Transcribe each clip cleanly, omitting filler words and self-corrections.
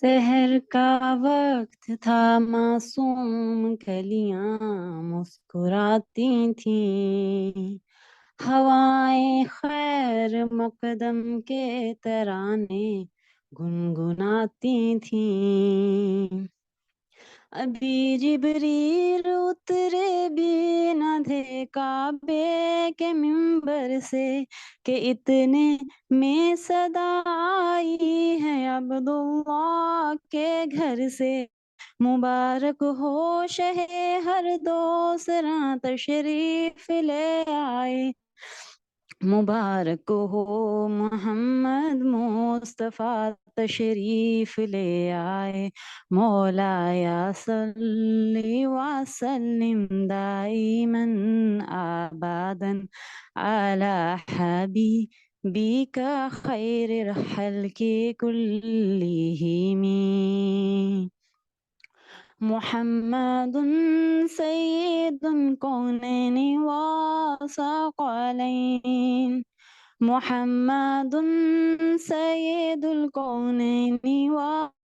سحر کا وقت تھا، معصوم کلیاں مسکراتی تھیں، ہوائیں خیر مقدم کے ترانے گنگناتی تھیں۔ ابھی جبریل اترے بھی نہ تھے کعبے کے منبر سے کہ اتنے میں صدا آئی ہے عبداللہ کے گھر سے۔ مبارک ہو شہ ہر دوسرا تشریف لے آئے، مبارک ہو محمد مصطفیٰ تشریف لے آئے۔ مولایا صلی وسلم دائما ابدا علی حبیبک خیر الخلق کلہم۔ محمد سید الکونین وثقلین، محمد سید الکونین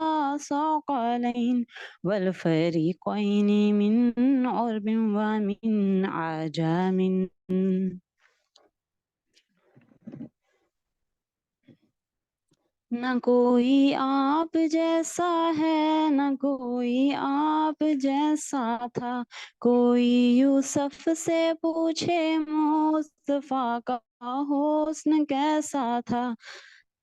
وثقلین والفریقین من عرب ومن عجم۔ نہ کوئی آپ جیسا ہے، نہ کوئی آپ جیسا تھا، کوئی یوسف سے پوچھے مصطفیٰ کا حسن کیسا تھا۔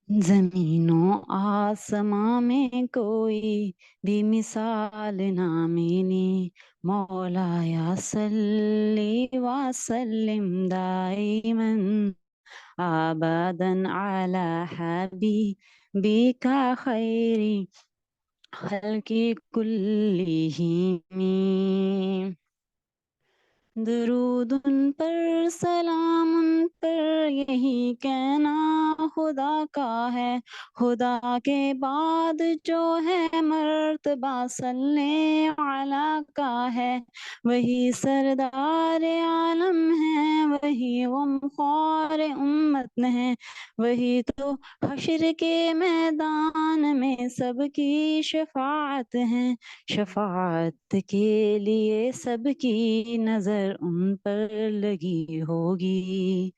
زمین و آسماں میں کوئی بھی مثال نہ ملی، مولایا صلی وسلم دائما ابدا علی حبیبک خیر خلق کلہم۔ درود ان پر، سلام ان پر، یہی کہنا خدا کا ہے۔ خدا کے بعد جو ہے مرتبہ صلی علی کا ہے، وہی سردار عالم ہے، وہی غمخوار امت ہے، وہی تو حشر کے میدان میں سب کی شفاعت ہے۔ شفاعت کے لیے سب کی نظر ان پر لگی ہوگی۔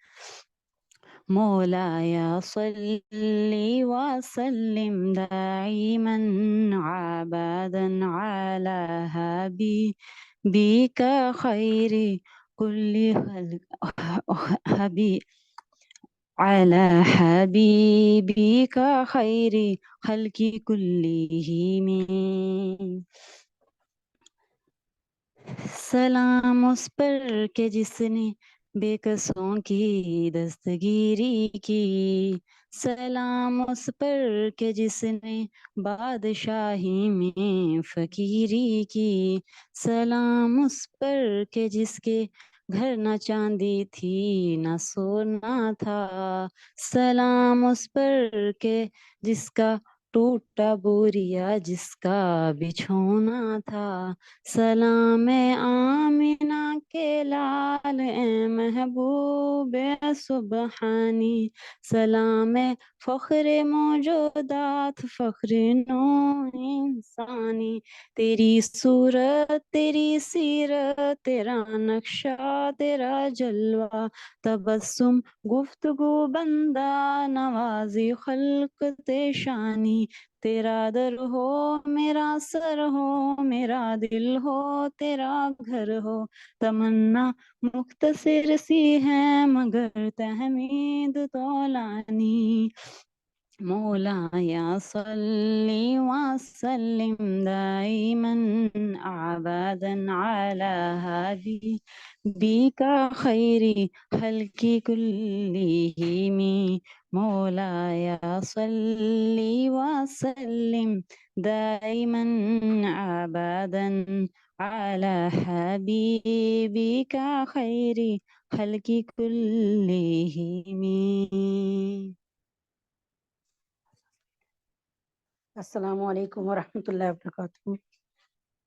مولایا صلی وسلم دائما ابدا علی حبیبک خیر کل علی حبیبک خیر خلق کلہم۔ سلام اس پر کہ جس نے بے کسوں کی دستگیری کی، سلام اس پر کہ جس نے بادشاہی میں فقیری کی، سلام اس پر کہ جس کے گھر نہ چاندی تھی نہ سونا تھا، سلام اس پر کہ جس کا ٹوٹا بوریا جس کا بچھونا تھا، سلام آمنہ کے لال اے محبوب سبحانی، سلام فخر موجودات فخر نو انسانی، تیری صورت تیری سیرت تیرا نقشہ تیرا جلوہ، تبسم گفتگو بندہ نوازی خلق شانی، تیرا در ہو میرا سر ہو میرا دل ہو تیرا گھر ہو، تمنا مختصر سی ہے مگر تحمید طولانی۔ مولایا صلی وسلم دائما ابدا علی حبیبک خیر خلق کلہم۔ مولایا صلی وسلم دائما ابدا علی حبیبک خیر خلق کلہم۔ السلام علیکم ورحمۃ اللہ وبرکاتہ۔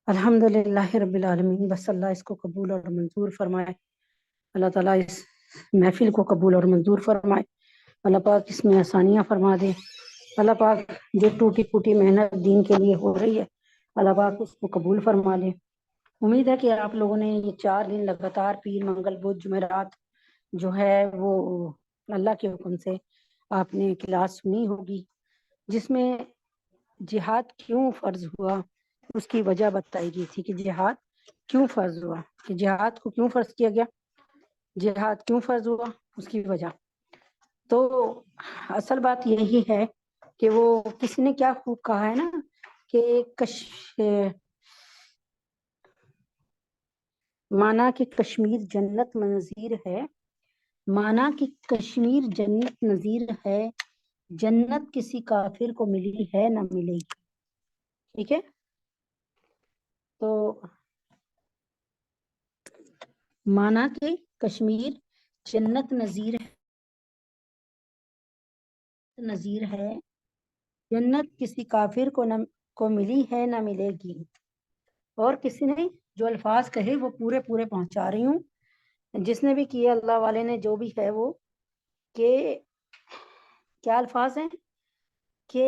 الحمد للہ رب العالمین، بس اللہ اس کو قبول اور منظور فرمائے، اللہ تعالیٰ اس محفل کو قبول اور منظور فرمائے، اللہ پاک اس میں آسانیاں فرما دے، اللہ پاک جو ٹوٹی پھوٹی محنت دین کے لیے ہو رہی ہے اللہ پاک اس کو قبول فرما لے۔ امید ہے کہ آپ لوگوں نے یہ 4 دن لگاتار پیر منگل بدھ جمعرات جو ہے وہ اللہ کے حکم سے آپ نے کلاس سنی ہوگی، جس میں جہاد کیوں فرض ہوا اس کی وجہ بتائی گئی تھی کہ جہاد کیوں فرض ہوا، کہ جہاد کو کیوں فرض کیا گیا، جہاد کیوں فرض ہوا اس کی وجہ۔ تو اصل بات یہی ہے کہ وہ کسی نے کیا خوب کہا ہے نا کہ مانا کہ کشمیر جنت نظیر ہے، مانا کہ کشمیر جنت نظیر ہے، جنت کسی کافر کو ملی ہے نہ ملے گی، ٹھیک ہے؟ تو مانا کہ کشمیر جنت نظیر ہے، جنت کسی کافر کو ملی ہے نہ ملے گی۔ اور کسی نے جو الفاظ کہے وہ پورے پہنچا رہی ہوں، جس نے بھی کیا اللہ والے نے جو بھی ہے وہ، کہ کیا الفاظ ہیں کہ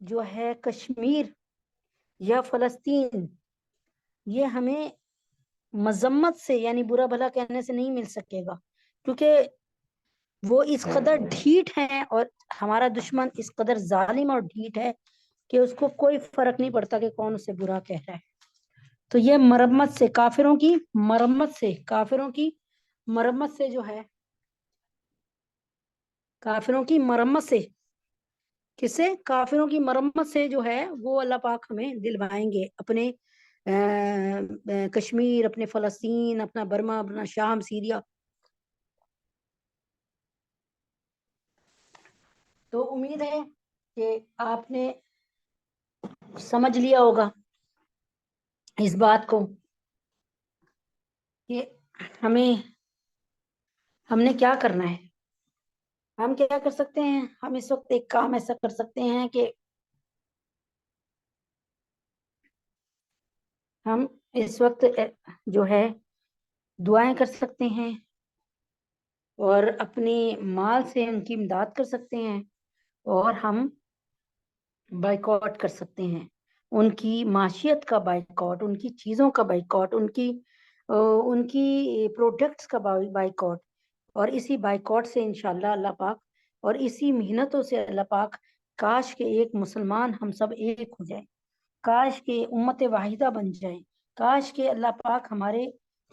جو ہے کشمیر یا فلسطین یہ ہمیں مذمت سے یعنی برا بھلا کہنے سے نہیں مل سکے گا، کیونکہ وہ اس قدر ڈھیٹ ہیں اور ہمارا دشمن اس قدر ظالم اور ڈھیٹ ہے کہ اس کو کوئی فرق نہیں پڑتا کہ کون اسے برا کہہ رہا ہے۔ تو یہ مرمت سے کافروں کی مرمت سے جو ہے کافروں کی مرمت سے کس سے کافروں کی مرمت سے جو ہے وہ اللہ پاک ہمیں دلوائیں گے اپنے کشمیر، اپنے فلسطین، اپنا برما، اپنا شام، سیریا۔ تو امید ہے کہ آپ نے سمجھ لیا ہوگا اس بات کو کہ ہم نے کیا کرنا ہے۔ ہم کیا کر سکتے ہیں؟ ہم اس وقت ایک کام ایسا کر سکتے ہیں کہ ہم اس وقت جو ہے دعائیں کر سکتے ہیں اور اپنی مال سے ان کی امداد کر سکتے ہیں، اور ہم بائیکاٹ کر سکتے ہیں، ان کی معیشت کا بائیکاٹ، ان کی چیزوں کا بائیکاٹ، ان کی پروڈکٹس کا بائیکاٹ، اور اسی بائیکاٹ سے انشاءاللہ اللہ پاک اور اسی محنتوں سے اللہ پاک کاش کہ ایک مسلمان ہم سب ایک ہو جائیں، کاش کہ امت واحدہ بن جائیں، کاش کہ اللہ پاک ہمارے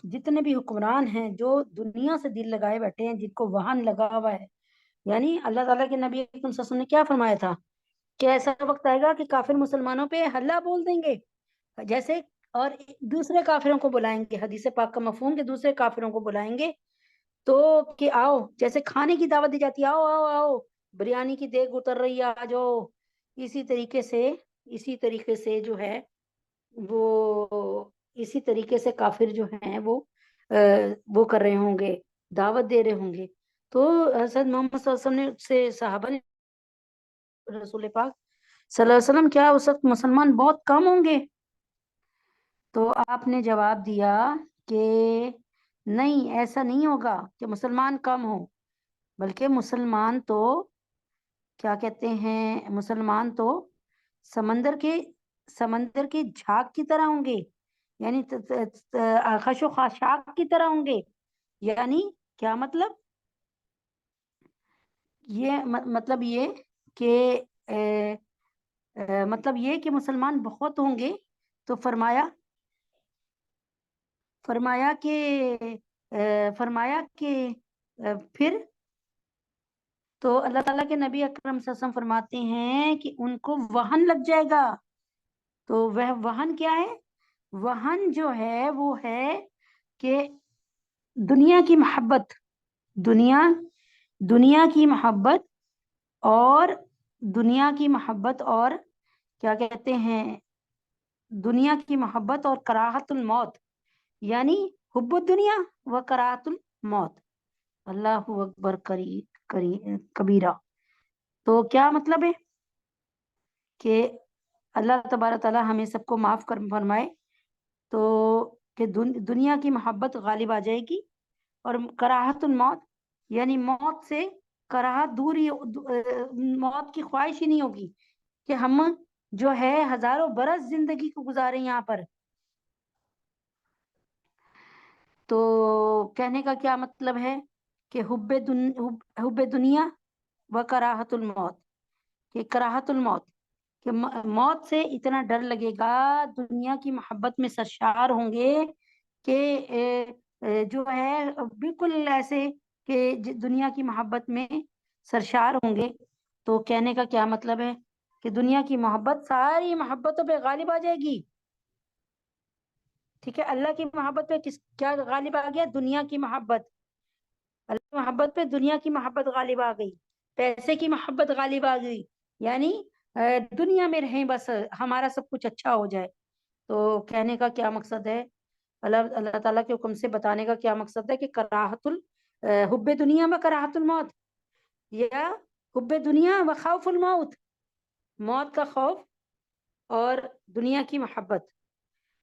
جتنے بھی حکمران ہیں جو دنیا سے دل لگائے بیٹھے ہیں، جن کو وہن لگا ہوا ہے، یعنی اللہ تعالیٰ کے نبی اکرم صلی اللہ علیہ وسلم نے کیا فرمایا تھا کہ ایسا وقت آئے گا کہ کافر مسلمانوں پہ ہلہ بول دیں گے جیسے، اور دوسرے کافروں کو بلائیں گے، حدیث پاک کا مفہوم کہ دوسرے کافروں کو بلائیں گے تو کہ آؤ، جیسے کھانے کی دعوت دی جاتی ہے، آؤ آؤ آؤ بریانی کی دیگ اتر رہی ہے آ جاؤ، اسی طریقے سے جو ہے وہ اسی طریقے سے کافر جو ہیں وہ کر رہے ہوں گے، دعوت دے رہے ہوں گے۔ تو حضرت محمد صلی اللہ علیہ وسلم سے صحابہ نے رسول پاک صلی اللہ علیہ وسلم کیا اس وقت مسلمان بہت کم ہوں گے؟ تو آپ نے جواب دیا کہ نہیں، ایسا نہیں ہوگا کہ مسلمان کم ہوں، بلکہ مسلمان تو کیا کہتے ہیں، مسلمان تو سمندر کے جھاگ کی طرح ہوں گے، یعنی خش و خاشاک کی طرح ہوں گے۔ یعنی کیا مطلب؟ یہ مطلب یہ کہ مسلمان بہت ہوں گے۔ تو فرمایا کہ پھر تو اللہ تعالیٰ کے نبی اکرم صلی اللہ علیہ وسلم فرماتے ہیں کہ ان کو وہن لگ جائے گا۔ تو وہ وہن کیا ہے؟ وہن جو ہے وہ ہے کہ دنیا کی محبت اور کیا کہتے ہیں، دنیا کی محبت اور کراہت الموت، یعنی حب الدنیا و کراہت الموت۔ اللہ اکبر کبیرہ۔ تو کیا مطلب ہے کہ اللہ تبارک تعالیٰ ہمیں سب کو معاف فرمائے، تو کہ دنیا کی محبت غالب آ جائے گی، اور کراہت الموت یعنی موت سے کراہت دور ہی موت کی خواہش ہی نہیں ہوگی کہ ہم جو ہے ہزاروں برس زندگی کو گزارے یہاں پر. تو کہنے کا کیا مطلب ہے کہ حب دنیا و کراہت الموت، کہ کراہت الموت، کہ موت سے اتنا ڈر لگے گا، دنیا کی محبت میں سرشار ہوں گے کہ جو ہے بالکل ایسے کہ دنیا کی محبت میں سرشار ہوں گے. تو کہنے کا کیا مطلب ہے کہ دنیا کی محبت ساری محبتوں پہ غالب آ جائے گی. ٹھیک ہے، اللہ کی محبت پہ کیا غالب آ گیا؟ دنیا کی محبت. اللہ کی محبت پہ دنیا کی محبت غالب آ گئی، پیسے کی محبت غالب آ گئی، یعنی دنیا میں رہیں بس ہمارا سب کچھ اچھا ہو جائے. تو کہنے کا کیا مقصد ہے، اللہ تعالیٰ کے حکم سے بتانے کا کیا مقصد ہے کہ کراہت حب دنیا و کراہت الموت، یا حب دنیا و خوف الموت، موت کا خوف اور دنیا کی محبت.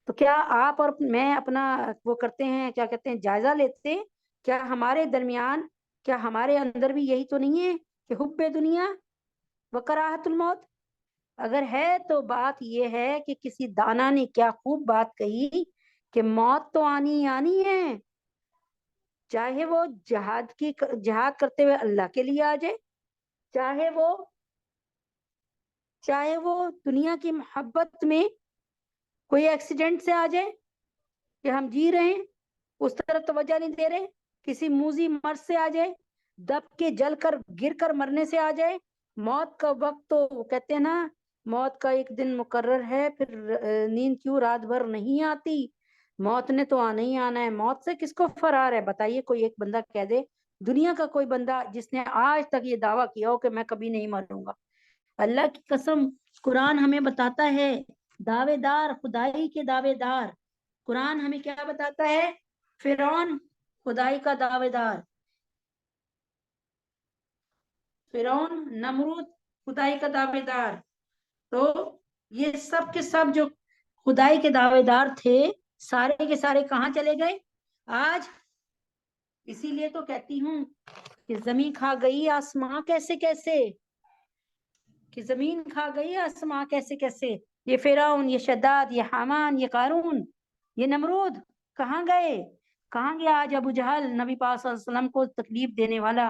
تو کیا آپ اور میں اپنا وہ کرتے ہیں، کیا کہتے ہیں، جائزہ لیتے ہیں؟ کیا ہمارے درمیان، کیا ہمارے اندر بھی یہی تو نہیں ہے کہ حب دنیا و کراہت الموت؟ اگر ہے تو بات یہ ہے کہ کسی دانا نے کیا خوب بات کہی کہ موت تو آنی ہی آنی ہے، چاہے وہ جہاد کرتے ہوئے اللہ کے لیے آ جائے، چاہے وہ دنیا کی محبت میں کوئی ایکسیڈنٹ سے آ جائے کہ ہم جی رہے ہیں اس طرف توجہ نہیں دے رہے، کسی موذی مرض سے آ جائے، دب کے جل کر گر کر مرنے سے آ جائے. موت کا وقت تو وہ کہتے ہیں نا، موت کا ایک دن مقرر ہے، پھر نیند کیوں رات بھر نہیں آتی، موت نے تو آنا ہی آنا ہے. موت سے کس کو فرار ہے بتائیے؟ کوئی ایک بندہ کہہ دے، دنیا کا کوئی بندہ جس نے آج تک یہ دعویٰ کیا ہو کہ میں کبھی نہیں مروں گا. اللہ کی قسم قرآن ہمیں بتاتا ہے، دعوے دار، خدائی کے دعوے دار، قرآن ہمیں کیا بتاتا ہے؟ فرعون خدائی کا دعوے دار، فرعون، نمرود خدائی کا دعوے دار. تو یہ سب کے سب جو خدائی کے دعوے دار تھے، سارے کے سارے کہاں چلے گئے آج؟ اسی لیے تو کہتی ہوں کہ زمین کھا گئی آسماں کیسے کیسے، کہ زمین کھا گئی آسماں کیسے کیسے. یہ فرعون، یہ شداد، یہ حامان، یہ قارون، یہ نمرود کہاں گئے؟ کہاں گیا آج ابو جہل، نبی پاک صلی اللہ علیہ وسلم کو تکلیف دینے والا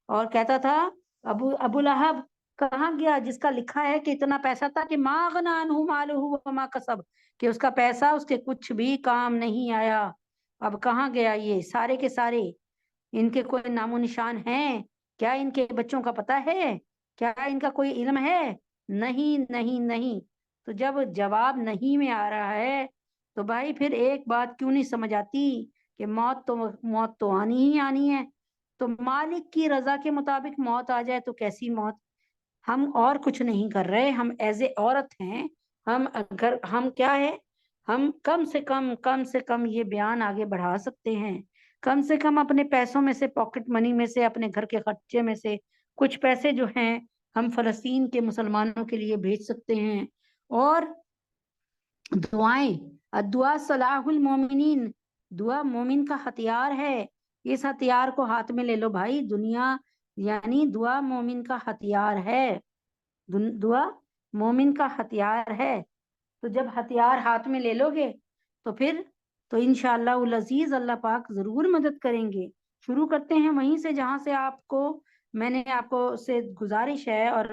اور کہتا تھا ابو لہب کہاں گیا، جس کا لکھا ہے کہ اتنا پیسہ تھا کہ ما اغنی عنہ مالہ وما کسب، کہ اس کا پیسہ اس کے کچھ بھی کام نہیں آیا. اب کہاں گیا یہ سارے کے سارے؟ ان کے کوئی نام و نشان ہیں کیا؟ ان کے بچوں کا پتہ ہے کیا؟ ان کا کوئی علم ہے؟ نہیں نہیں نہیں. تو جب جواب نہیں میں آ رہا ہے تو بھائی پھر ایک بات کیوں نہیں سمجھ آتی کہ موت تو آنی ہی آنی ہے. تو مالک کی رضا کے مطابق موت آ جائے تو کیسی موت؟ ہم اور کچھ نہیں کر رہے، ہم ایز اے عورت ہیں، ہم کیا ہے، ہم کم سے کم یہ بیان آگے بڑھا سکتے ہیں، کم سے کم اپنے پیسوں میں سے، پاکٹ منی میں سے، اپنے گھر کے خرچے میں سے کچھ پیسے جو ہیں ہم فلسطین کے مسلمانوں کے لیے بھیج سکتے ہیں. اور دعائیں، الدعاء صلاح المومنین، دعا مومن کا ہتھیار ہے. اس ہتھیار کو ہاتھ میں لے لو بھائی. دنیا یعنی دعا مومن کا ہتھیار ہے، دعا مومن کا ہتھیار ہے. تو جب ہتھیار ہاتھ میں لے لو گے تو پھر تو انشاءاللہ العزیز اللہ پاک ضرور مدد کریں گے. شروع کرتے ہیں وہیں سے جہاں سے میں نے آپ کو سے گزارش ہے، اور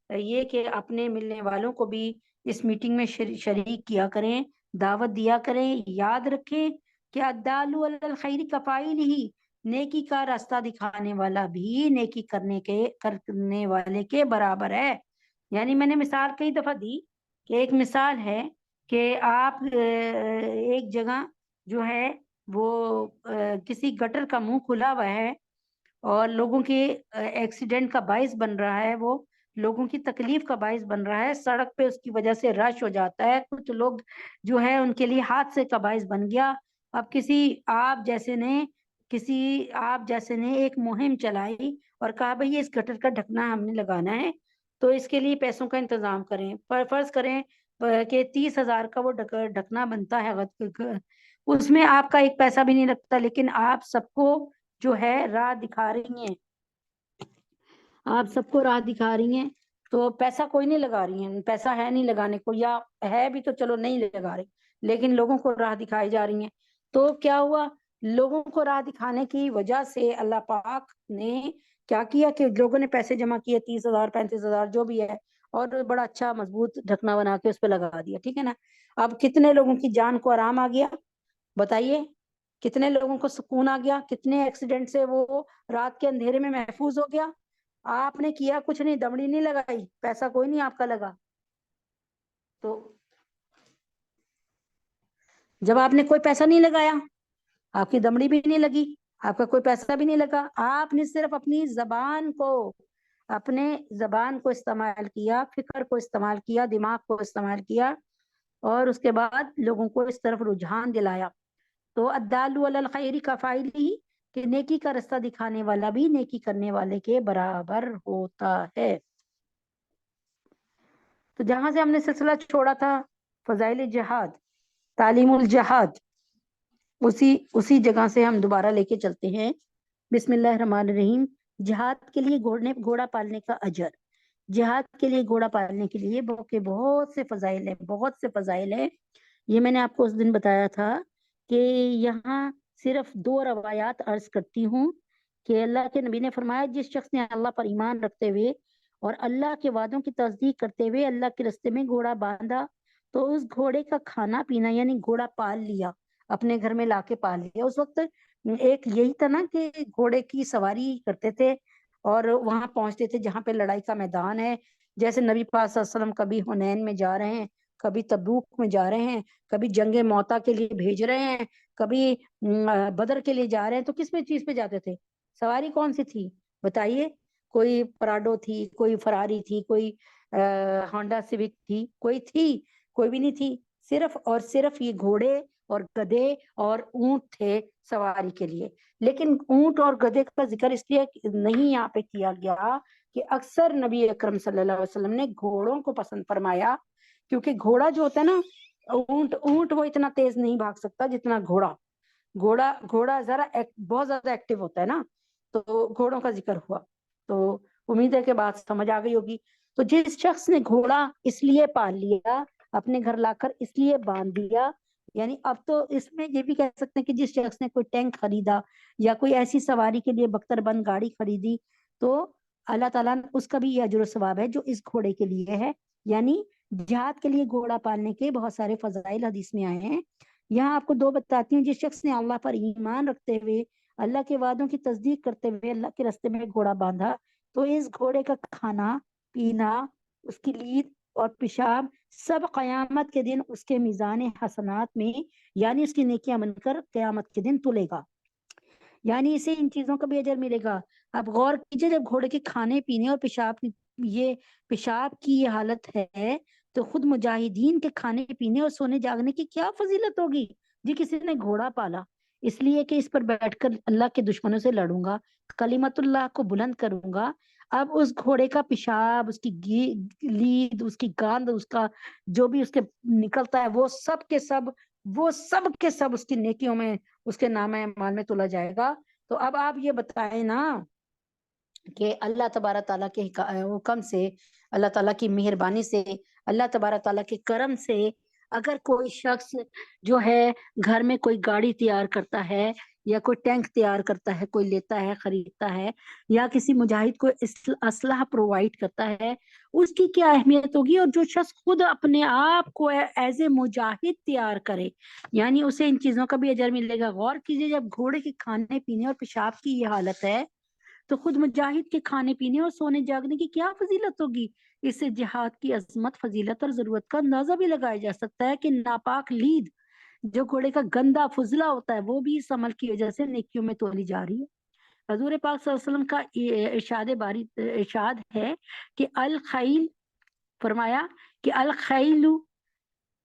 یہ کہ اپنے ملنے والوں کو بھی اس میٹنگ میں شریک کیا کریں، دعوت دیا کریں. یاد رکھیں کہ الدال علی الخیر کفاعل ہی، نیکی کا راستہ دکھانے والا بھی نیکی کرنے والے کے برابر ہے. یعنی میں نے مثال کئی دفعہ دی کہ ایک مثال ہے کہ آپ ایک جگہ جو ہے وہ کسی گٹر کا منہ کھلا ہوا ہے اور لوگوں کے ایکسیڈنٹ کا باعث بن رہا ہے، وہ لوگوں کی تکلیف کا باعث بن رہا ہے، سڑک پہ اس کی وجہ سے رش ہو جاتا ہے، کچھ لوگ جو ہے ان کے لیے حادثے کا باعث بن گیا. اب کسی آپ جیسے نے ایک مہم چلائی اور کہا بھئی اس گٹر کا ڈھکنا ہم نے لگانا ہے، تو اس کے لیے پیسوں کا انتظام کریں. فرض کریں کہ 30,000 کا وہ ڈھکنا بنتا ہے، اس میں آپ کا ایک پیسہ بھی نہیں لگتا، لیکن آپ سب کو جو ہے راہ دکھا رہی ہیں. آپ سب کو راہ دکھا رہی ہیں، تو پیسہ کوئی نہیں لگا رہی ہیں، پیسہ ہے نہیں لگانے کو، یا ہے بھی تو چلو نہیں لگا رہی، لیکن لوگوں کو راہ دکھائی جا رہی ہیں۔ تو کیا ہوا، لوگوں کو راہ دکھانے کی وجہ سے اللہ پاک نے کیا کیا کہ لوگوں نے پیسے جمع کیے 30,000 35,000 جو بھی ہے، اور بڑا اچھا مضبوط ڈھکنا بنا کے اس پہ لگا دیا، ٹھیک ہے نا۔ اب کتنے لوگوں کی جان کو آرام آ گیا بتائیے، کتنے لوگوں کو سکون آ گیا، کتنے ایکسیڈنٹ سے وہ رات کے اندھیرے میں محفوظ ہو گیا۔ آپ نے کیا کچھ نہیں، دمڑی نہیں لگائی، پیسہ کوئی نہیں آپ کا لگا۔ تو جب آپ نے کوئی پیسہ نہیں لگایا، آپ کی دمڑی بھی نہیں لگی، آپ کا کوئی پیسہ بھی نہیں لگا، آپ نے صرف اپنی زبان کو استعمال کیا، فکر کو استعمال کیا، دماغ کو استعمال کیا، اور اس کے بعد لوگوں کو اس طرف رجحان دلایا۔ تو الدال علی الخیر کفاعلہ، کہ نیکی کا رستہ دکھانے والا بھی نیکی کرنے والے کے برابر ہوتا ہے۔ تو جہاں سے ہم نے سلسلہ چھوڑا تھا فضائل جہاد، تعلیم الجہاد، اسی جگہ سے ہم دوبارہ لے کے چلتے ہیں۔ بسم اللہ الرحمن الرحیم۔ جہاد کے لیے گھوڑا پالنے کا اجر، جہاد کے لیے گھوڑا پالنے کے لیے بہت سے فضائل ہیں۔ یہ میں نے آپ کو اس دن بتایا تھا کہ یہاں صرف 2 روایات عرض کرتی ہوں کہ اللہ کے نبی نے فرمایا جس شخص نے اللہ پر ایمان رکھتے ہوئے اور اللہ کے وعدوں کی تصدیق کرتے ہوئے اللہ کے راستے میں گھوڑا باندھا تو اس گھوڑے کا کھانا پینا، یعنی گھوڑا پال لیا، اپنے گھر میں لا کے پال لیا۔ اس وقت ایک یہی تھا نا کہ گھوڑے کی سواری کرتے تھے اور وہاں پہنچتے تھے جہاں پہ لڑائی کا میدان ہے، جیسے نبی پاک صلی اللہ علیہ وسلم کبھی حنین میں جا رہے ہیں، کبھی تبوک میں جا رہے ہیں، کبھی جنگ موتا کے لیے بھیج رہے ہیں، کبھی بدر کے لیے جا رہے ہیں، تو کس میں چیز پہ جاتے تھے؟ سواری کون سی تھی بتائیے؟ کوئی پراڈو تھی، کوئی فراری تھی، کوئی ہونڈا سیوک تھی، کوئی بھی نہیں تھی، صرف اور صرف یہ گھوڑے اور گدھے اور اونٹ تھے سواری کے لیے۔ لیکن اونٹ اور گدھے کا ذکر اس لیے نہیں یہاں پہ کیا گیا کہ اکثر نبی اکرم صلی اللہ علیہ وسلم نے گھوڑوں کو پسند فرمایا، کیونکہ گھوڑا جو ہوتا ہے نا، اونٹ وہ اتنا تیز نہیں بھاگ سکتا جتنا گھوڑا ذرا بہت زیادہ ایکٹیو ہوتا ہے نا، تو گھوڑوں کا ذکر ہوا۔ تو امید ہے کہ بات سمجھ آ گئی ہوگی۔ تو جس شخص نے گھوڑا اس لیے پال لیا، اپنے گھر لا کر اس لیے باندھ دیا، یعنی اب تو اس میں یہ بھی کہہ سکتے ہیں کہ جس شخص نے کوئی ٹینک خریدا یا کوئی ایسی سواری کے لیے بختر بند گاڑی خریدی، تو اللہ تعالیٰ نے اس کا بھی یہ اجر و ثواب ہے جو اس گھوڑے کے لیے ہے۔ یعنی جہاد کے لیے گھوڑا پالنے کے بہت سارے فضائل حدیث میں آئے ہیں۔ یہاں آپ کو 2 بتاتی ہوں۔ جس شخص نے اللہ پر ایمان رکھتے ہوئے، اللہ کے وعدوں کی تصدیق کرتے ہوئے اللہ کے راستے میں گھوڑا باندھا تو اس گھوڑے کا کھانا پینا، اس کی لید اور پیشاب سب قیامت کے دن اس کے میزان حسنات میں، یعنی اس کی نیکیاں بن کر قیامت کے دن تلے گا، یعنی اسے ان چیزوں کا بھی اجر ملے گا۔ اب غور کیجئے، جب گھوڑے کے کھانے پینے اور پیشاب کی یہ حالت ہے تو خود مجاہدین کے کھانے پینے اور سونے جاگنے کی کیا فضیلت ہوگی جی کسی نے گھوڑا پالا، اس لیے کہ اس پر بیٹھ کر اللہ کے دشمنوں سے لڑوں گا، کلمت اللہ کو بلند کروں گا۔ اب اس گھوڑے کا پیشاب، اس کی لید، اس کی گاند، اس کا جو بھی اس کے نکلتا ہے، وہ سب کے سب اس کی نیکیوں میں، اس کے نامہ اعمال میں تولا جائے گا۔ تو اب آپ یہ بتائیں نا کہ اللہ تبارک تعالیٰ کے حکم سے، اللہ تعالیٰ کی مہربانی سے، اللہ تبارک تعالیٰ کے کرم سے اگر کوئی شخص جو ہے گھر میں کوئی گاڑی تیار کرتا ہے یا کوئی ٹینک تیار کرتا ہے، کوئی لیتا ہے، خریدتا ہے، یا کسی مجاہد کو اسلحہ پرووائڈ کرتا ہے، اس کی کیا اہمیت ہوگی؟ اور جو شخص خود اپنے آپ کو ایز اے مجاہد تیار کرے، یعنی اسے ان چیزوں کا بھی اجر ملے گا۔ غور کیجئے، جب گھوڑے کے کھانے پینے اور پیشاب کی یہ حالت ہے تو خود مجاہد کے کھانے پینے اور سونے جاگنے کی کیا فضیلت ہوگی؟ اس سے جہاد کی عظمت، فضیلت اور ضرورت کا اندازہ بھی لگایا جا سکتا ہے کہ ناپاک لید جو گھوڑے کا گندا فضلہ ہوتا ہے وہ بھی اس عمل کی وجہ سے نیکیوں میں تولی جا رہی ہے۔ حضور پاک صلی اللہ علیہ وسلم کا ارشاد ہے کہ الخیل، فرمایا کہ الخیل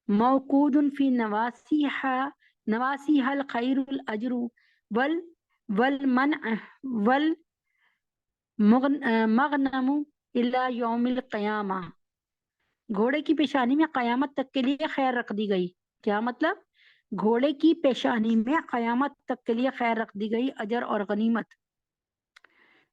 موقود فی نواسیہا الخیر الاجر والمنع والمغنم الی یوم القیامہ۔ گھوڑے کی پیشانی میں قیامت تک کے لیے خیر رکھ دی گئی۔ کیا مطلب؟ گھوڑے کی پیشانی میں قیامت تک کے لیے خیر رکھ دی گئی، اجر اور غنیمت۔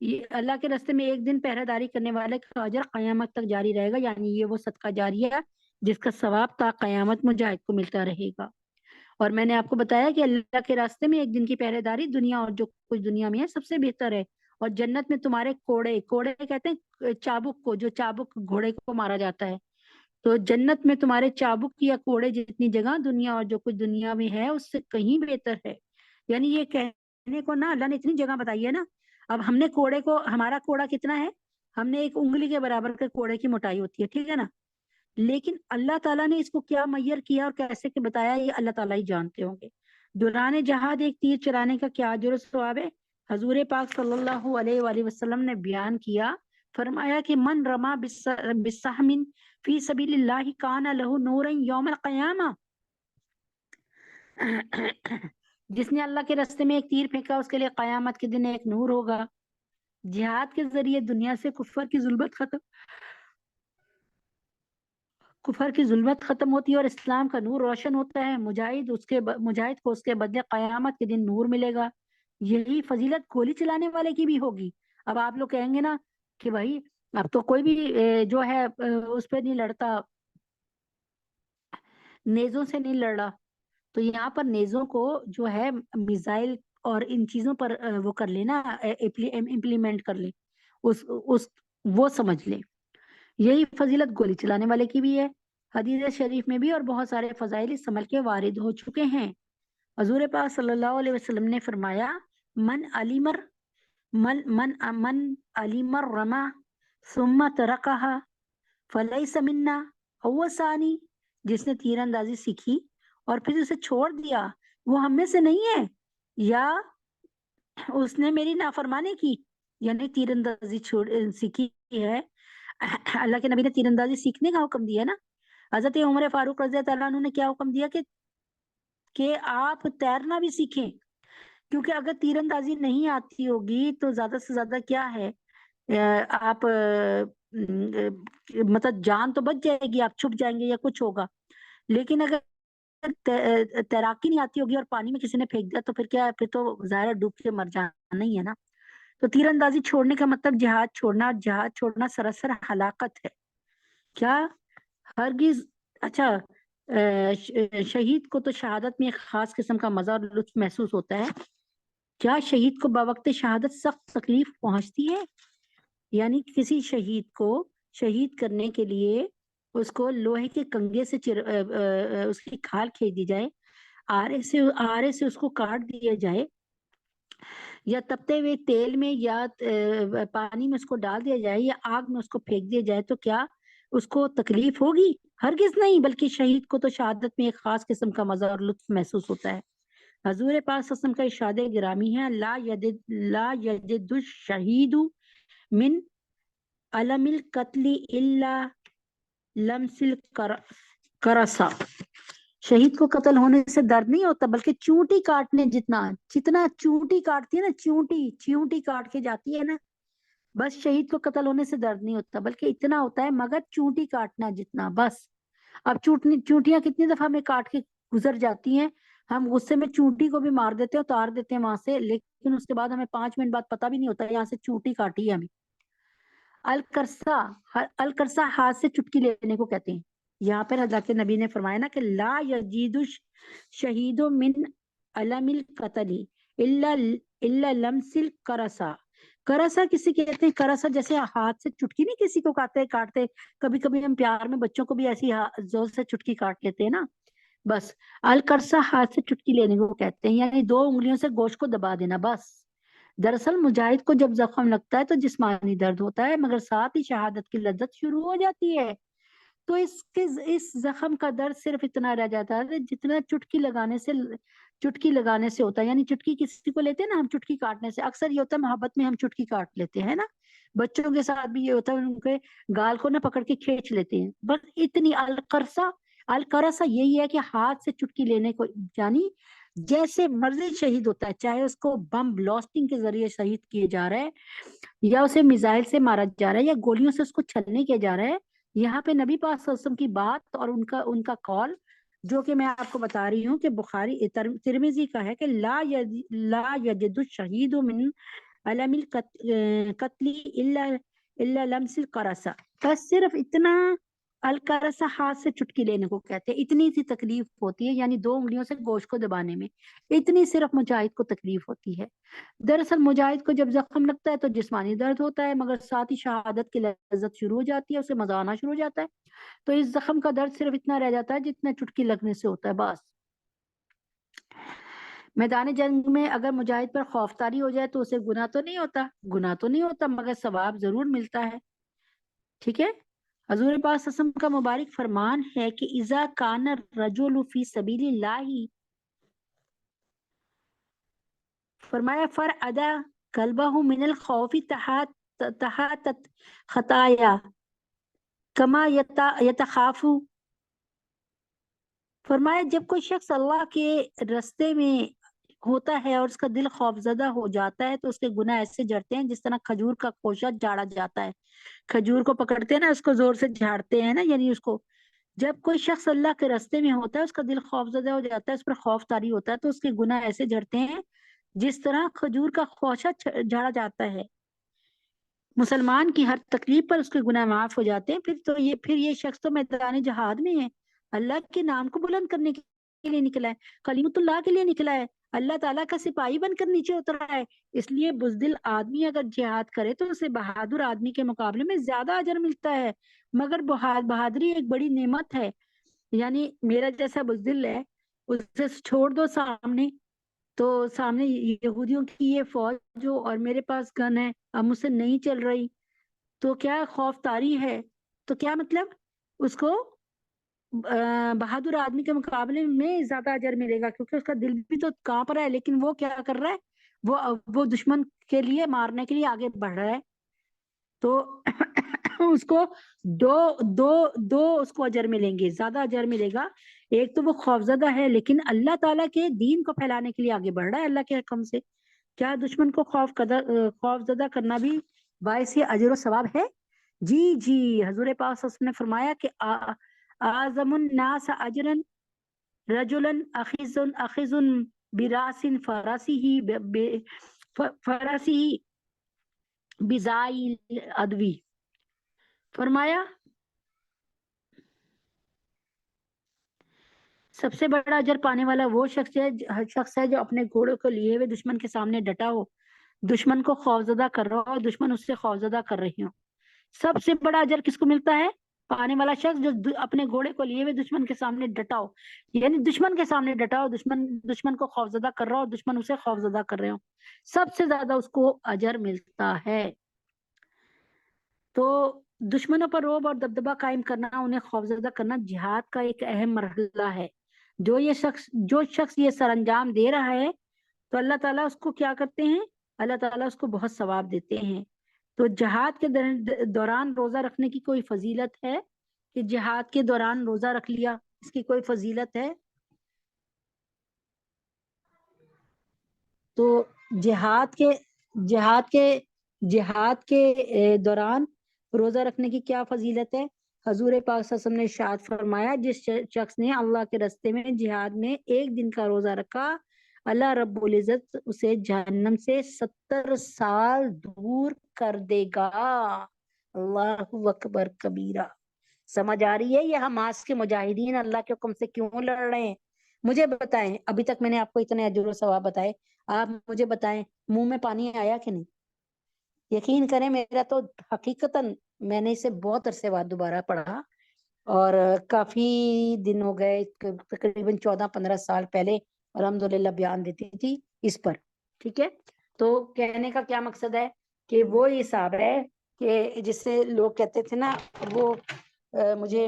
یہ اللہ کے راستے میں ایک دن پہرہ داری کرنے والے کا اجر قیامت تک جاری رہے گا، یعنی یہ وہ صدقہ جاریہ ہے جس کا ثواب تا قیامت مجاہد کو ملتا رہے گا۔ اور میں نے آپ کو بتایا کہ اللہ کے راستے میں ایک دن کی پہرے داری دنیا اور جو کچھ دنیا میں ہے سب سے بہتر ہے۔ اور جنت میں تمہارے کوڑے کہتے ہیں چابک کو، جو چابک گھوڑے کو مارا جاتا ہے، تو جنت میں تمہارے چابک یا کوڑے جتنی جگہ دنیا اور جو کچھ دنیا میں ہے اس سے کہیں بہتر ہے۔ یعنی یہ کہنے کو نا اللہ نے اتنی جگہ بتائی ہے نا، اب ہم نے کوڑے کو، ہمارا کوڑا کتنا ہے، ہم نے ایک انگلی کے برابر کے کوڑے کی موٹائی ہوتی ہے، ٹھیک ہے نا، لیکن اللہ تعالیٰ نے اس کو کیا میئر کیا اور کیسے کہ بتایا یہ اللہ تعالیٰ ہی جانتے ہوں گے۔ دوران جہاد ایک تیر چلانے کا کیا اجر و ثواب ہے؟ حضور پاک صلی اللہ علیہ وآلہ وسلم نے بیان کیا، فرمایا کہ من رما بسہم فی سبیل اللہ کان لہ نورا یوم القیامہ، جس نے اللہ کے راستے میں ایک تیر پھینکا اس کے لیے قیامت کے دن ایک نور ہوگا۔ جہاد کے ذریعے دنیا سے کفر کی ظلمت ختم ہوتی ہے اور اسلام کا نور روشن ہوتا ہے۔ مجاہد کو اس کے بدلے قیامت کے دن نور ملے گا۔ یہی فضیلت گولی چلانے والے کی بھی ہوگی۔ اب آپ لوگ کہیں گے نا کہ بھائی اب تو کوئی بھی جو ہے اس پہ نہیں لڑتا، نیزوں سے نہیں لڑ رہا، تو یہاں پر نیزوں کو جو ہے میزائل اور ان چیزوں پر وہ کر لینا، امپلیمنٹ کر لیں، وہ سمجھ لیں۔ یہی فضیلت گولی چلانے والے کی بھی ہے۔ حدیث شریف میں بھی اور بہت سارے فضائل اس عمل کے وارد ہو چکے ہیں۔ حضور پاک صلی اللہ علیہ وسلم نے فرمایا من علیمر رما ثم ترکہا فلیس منا، هو ثانی، جس نے تیر اندازی سیکھی اور پھر اسے چھوڑ دیا وہ ہم میں سے نہیں ہے، یا اس نے میری نافرمانی کی، یعنی تیر اندازی سیکھی ہے۔ اللہ کے نبی نے تیر اندازی سیکھنے کا حکم دیا نا۔ حضرت عمر فاروق رضی اللہ عنہ نے کیا حکم دیا کہ آپ تیرنا بھی سیکھیں، کیونکہ اگر تیر اندازی نہیں آتی ہوگی تو زیادہ سے زیادہ کیا ہے، آپ مطلب جان تو بچ جائے گی، آپ چھپ جائیں گے یا کچھ ہوگا، لیکن اگر تیراکی نہیں آتی ہوگی اور پانی میں کسی نے پھینک دیا تو پھر کیا ہے، پھر تو ظاہر ڈوب کے مر جانا ہی ہے نا۔ تو تیر اندازی چھوڑنے کا مطلب جہاد چھوڑنا سراسر ہلاکت ہے۔ کیا ہرگز، اچھا شہید کو تو شہادت میں ایک خاص قسم کا مزہ اور لطف محسوس ہوتا ہے۔ کیا شہید کو بوقت شہادت سخت تکلیف پہنچتی ہے؟ یعنی کسی شہید کو شہید کرنے کے لیے اس کو لوہے کے کنگے سے اس کی کھال کھینچ دی جائے، آرے سے اس کو کاٹ دیا جائے، یا تپتے ہوئے تیل میں یا پانی میں اس کو ڈال دیا جائے، یا آگ میں اس کو پھینک دیا جائے، تو کیا اس کو تکلیف ہوگی؟ ہرگز نہیں، بلکہ شہید کو تو شہادت میں ایک خاص قسم کا مزہ اور لطف محسوس ہوتا ہے۔ حضور پاک صلی اللہ علیہ وسلم کا ارشاد گرامی ہے لا یجد الشہید من علم القتل الا لمس القرصہ، شہید کو قتل ہونے سے درد نہیں ہوتا بلکہ چونٹی کاٹنے جتنا چونٹی کاٹتی ہے نا، چونٹی کاٹ کے جاتی ہے نا، بس شہید کو قتل ہونے سے درد نہیں ہوتا بلکہ اتنا ہوتا ہے، مگر چونٹی کاٹنا جتنا بس۔ اب چونٹیاں کتنی دفعہ میں کاٹ کے گزر جاتی ہیں، ہم غصے میں چونٹی کو بھی مار دیتے ہیں، اتار دیتے ہیں وہاں سے، لیکن اس کے بعد ہمیں 5 منٹ بعد پتہ بھی نہیں ہوتا یہاں سے چونٹی کاٹی ہے ہمیں۔ القرصہ ہاتھ سے چٹکی لینے کو کہتے ہیں۔ یہاں پر حضرت نبی نے فرمایا نا کہ لا یجید الشہید من علم القتل الا لمس القرصہ، کرسا کسی کہتے ہیں، کرسا جیسے ہاتھ سے چٹکی نہیں کسی کو کاٹتے، کبھی کبھی ہم پیار میں بچوں کو بھی ایسی زور سے چٹکی کاٹ لیتے ہیں نا، بس القرصہ ہاتھ سے چٹکی لینے کو کہتے ہیں، یعنی 2 انگلیوں سے گوشت کو دبا دینا بس۔ دراصل مجاہد کو جب زخم لگتا ہے تو جسمانی درد ہوتا ہے، مگر ساتھ ہی شہادت کی لذت شروع ہو جاتی ہے۔ تو اس زخم کا درد صرف اتنا رہ جاتا ہے جتنا چٹکی لگانے سے ہوتا ہے، یعنی چٹکی کسی کو لیتے ہیں نا ہم، چٹکی کاٹنے سے اکثر یہ ہوتا ہے محبت میں ہم چٹکی کاٹ لیتے ہیں نا، بچوں کے ساتھ بھی یہ ہوتا ہے، ان کے گال کو نہ پکڑ کے کھینچ لیتے ہیں، بس اتنی۔ القرصہ یہی ہے کہ ہاتھ سے چٹکی لینے کو، یعنی جیسے مرضی شہید ہوتا ہے، چاہے اس کو بم بلاسٹنگ کے ذریعے شہید کیے جا رہا ہے، یا اسے میزائل سے مارا جا رہا ہے، یا گولیوں سے اس کو چھلنے کیا جا رہا ہے، یہاں پہ نبی پاک صلی اللہ علیہ وسلم کی بات اور ان کا قول جو کہ میں آپ کو بتا رہی ہوں کہ بخاری ترمذی کا ہے کہ لا یجد الشہید من علم القتل الا لمس القرصہ، بس صرف اتنا، القرصہ ہاتھ سے چٹکی لینے کو کہتے ہیں، اتنی سی تکلیف ہوتی ہے، یعنی 2 انگلیوں سے گوشت کو دبانے میں اتنی صرف مجاہد کو تکلیف ہوتی ہے۔ دراصل مجاہد کو جب زخم لگتا ہے تو جسمانی درد ہوتا ہے، مگر ساتھ ہی شہادت کی لذت شروع ہو جاتی ہے، اسے مزہ آنا شروع ہو جاتا ہے۔ تو اس زخم کا درد صرف اتنا رہ جاتا ہے جتنا چٹکی لگنے سے ہوتا ہے، بس۔ میدان جنگ میں اگر مجاہد پر خوف طاری ہو جائے تو اسے گناہ تو نہیں ہوتا مگر ثواب ضرور ملتا ہے، ٹھیک ہے۔ حضور پاک صلی اللہ علیہ وسلم کا مبارک فرمان ہے کہ اذا کان الرجل فی سبیل اللہ، فرمایا فرعدا قلبہ من الخوف تحاتت خطایا کما یتخاف، فرمایا جب کوئی شخص اللہ کے راستے میں ہوتا ہے اور اس کا دل خوف زدہ ہو جاتا ہے تو اس کے گناہ ایسے جھڑتے ہیں جس طرح کھجور کا خوشہ جھاڑا جاتا ہے، کھجور کو پکڑتے ہیں نا، اس کو زور سے جھاڑتے ہیں نا، یعنی اس کو، جب کوئی شخص اللہ کے راستے میں ہوتا ہے اس کا دل خوف زدہ ہو جاتا ہے، اس پر خوف طاری ہوتا ہے تو اس کے گناہ ایسے جھڑتے ہیں جس طرح کھجور کا خوشہ جھاڑا جاتا ہے۔ مسلمان کی ہر تکلیف پر اس کے گناہ معاف ہو جاتے ہیں۔ پھر یہ شخص تو میدان جہاد میں ہے، اللہ کے نام کو بلند کرنے کے لیے نکلا ہے، کلمت اللہ کے لیے نکلا ہے، اللہ تعالیٰ کا سپاہی بن کر نیچے اترا ہے۔ اس لیے بزدل آدمی اگر جہاد کرے تو اسے بہادر آدمی کے مقابلے میں زیادہ اجر ملتا ہے، مگر بہادری ایک بڑی نعمت ہے، یعنی میرا جیسا بزدل ہے اسے چھوڑ دو سامنے، تو سامنے یہودیوں کی یہ فوج جو، اور میرے پاس گن ہے، اب مجھ سے نہیں چل رہی، تو کیا خوف طاری ہے، تو کیا مطلب اس کو بہادر آدمی کے مقابلے میں زیادہ اجر ملے گا، کیونکہ اس کا دل بھی تو کانپ رہا ہے، لیکن وہ کیا کر رہا ہے، وہ دشمن کے لیے مارنے کے لیے آگے بڑھ رہا ہے، تو اس کو دو اس کو اجر ملیں گے، زیادہ اجر ملے گا۔ ایک تو وہ خوفزدہ ہے لیکن اللہ تعالیٰ کے دین کو پھیلانے کے لیے آگے بڑھ رہا ہے اللہ کے حکم سے، کیا دشمن کو خوف زدہ کرنا بھی باعث اجر و ثواب ہے؟ جی حضور پاک صلی اللہ علیہ وسلم نے فرمایا کہ اعظم الناس اجرا رجلا اخذ براس فرسی بزائی ادوی، فرمایا سب سے بڑا اجر پانے والا وہ شخص ہے جو اپنے گھوڑے کو لیے ہوئے دشمن کے سامنے ڈٹا ہو، دشمن کو خوفزدہ کر رہا ہو اور دشمن اس سے خوفزدہ کر رہی ہو۔ سب سے بڑا اجر کس کو ملتا ہے؟ پانے والا شخص جو اپنے گھوڑے کو لیے ہوئے دشمن کے سامنے ڈٹا ہو، یعنی دشمن کے سامنے ڈٹا ہو، دشمن کو خوفزدہ کر رہا ہو اور دشمن اسے خوفزدہ کر رہے ہو، سب سے زیادہ اس کو اجر ملتا ہے۔ تو دشمنوں پر رعب اور دبدبہ قائم کرنا، انہیں خوفزدہ کرنا جہاد کا ایک اہم مرحلہ ہے۔ جو شخص یہ سر انجام دے رہا ہے تو اللہ تعالیٰ اس کو کیا کرتے ہیں؟ اللہ تعالیٰ اس کو بہت ثواب دیتے ہیں۔ تو جہاد کے دوران روزہ رکھنے کی کوئی فضیلت ہے کہ جہاد کے دوران روزہ رکھ لیا، اس کی کوئی فضیلت ہے؟ تو جہاد کے دوران روزہ رکھنے کی کیا فضیلت ہے؟ حضور پاک صلی اللہ علیہ وسلم نے ارشاد فرمایا جس شخص نے اللہ کے راستے میں جہاد میں 1 دن کا روزہ رکھا، اللہ رب العزت اسے جہنم سے 70 سال دور کر دے گا۔ اللہ اکبر کبیرہ۔ سمجھ آ رہی ہے یہ حماس کے مجاہدین اللہ کے حکم سے کیوں لڑ رہے ہیں؟ مجھے بتائیں، ابھی تک میں نے آپ کو اتنے اجر و ثواب بتائے، آپ مجھے بتائیں منہ میں پانی آیا کہ نہیں؟ یقین کریں میرا تو حقیقتاً میں نے اسے بہت عرصے بعد دوبارہ پڑھا، اور کافی دن ہو گئے، تقریباً 14-15 سال پہلے الحمدللہ بیان دیتی تھی اس پر، ٹھیک ہے۔ تو کہنے کا کیا مقصد ہے کہ وہ حساب ہے کہ جس سے لوگ کہتے تھے نا، وہ مجھے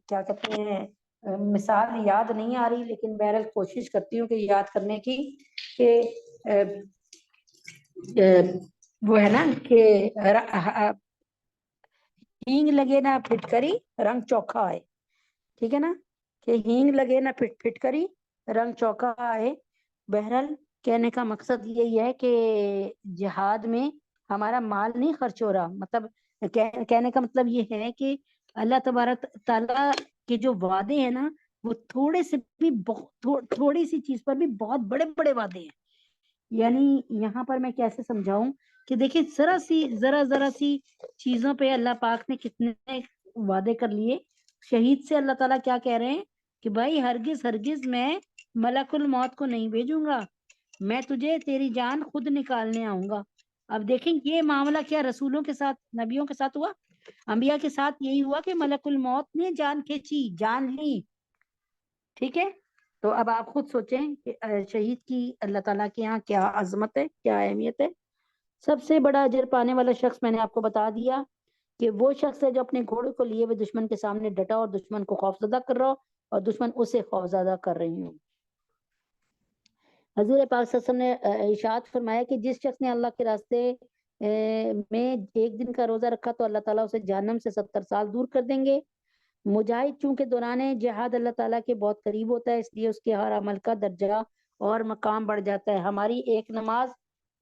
کیا کہتے ہیں، مثال یاد نہیں آ رہی، لیکن بہرحال کوشش کرتی ہوں کہ یاد کرنے کی، کہ وہ ہے نا کہ ہینگ لگے نہ پھٹکری رنگ چوکھا آئے، ٹھیک ہے نا، کہ ہینگ لگے نہ پھٹکری رنگ چوکھا آئے۔ بہرحال کہنے کا مقصد یہی ہے کہ جہاد میں ہمارا مال نہیں خرچ ہو رہا، مطلب کہنے کا مطلب یہ ہے کہ اللہ تبارک تعالیٰ کے جو وعدے ہیں نا، وہ تھوڑے سے بھی تھوڑی سی چیز پر بھی بہت بڑے بڑے وعدے ہیں، یعنی یہاں پر میں کیسے سمجھاؤں کہ دیکھیں ذرا سی چیزوں پہ اللہ پاک نے کتنے وعدے کر لیے. شہید سے اللہ تعالیٰ کیا کہہ رہے ہیں کہ بھائی ہرگز میں ملک الموت کو نہیں بھیجوں گا, میں تجھے تیری جان خود نکالنے آؤں گا. اب دیکھیں یہ معاملہ کیا رسولوں کے ساتھ, نبیوں کے ساتھ ہوا؟ انبیاء کے ساتھ یہی ہوا کہ ملک الموت نے جان کھینچی, جان لی. ٹھیک ہے, تو اب آپ خود سوچیں کہ شہید کی اللہ تعالیٰ کے یہاں کیا عظمت ہے, کیا اہمیت ہے. سب سے بڑا اجر پانے والا شخص میں نے آپ کو بتا دیا کہ وہ شخص ہے جو اپنے گھوڑے کو لیے ہوئے دشمن کے سامنے ڈٹا اور دشمن کو خوفزدہ کر رہا ہو اور دشمن اسے خوفزدہ کر رہی ہوں. حضور پاک صلی اللہ علیہ وسلم نے ارشاد فرمایا کہ جس شخص نے اللہ کے راستے میں ایک دن کا روزہ رکھا تو اللہ تعالیٰ اسے جہنم سے 70 سال دور کر دیں گے. مجاہد چونکہ دوران جہاد اللہ تعالیٰ کے بہت قریب ہوتا ہے, اس لیے اس کے ہر عمل کا درجہ اور مقام بڑھ جاتا ہے. ہماری ایک نماز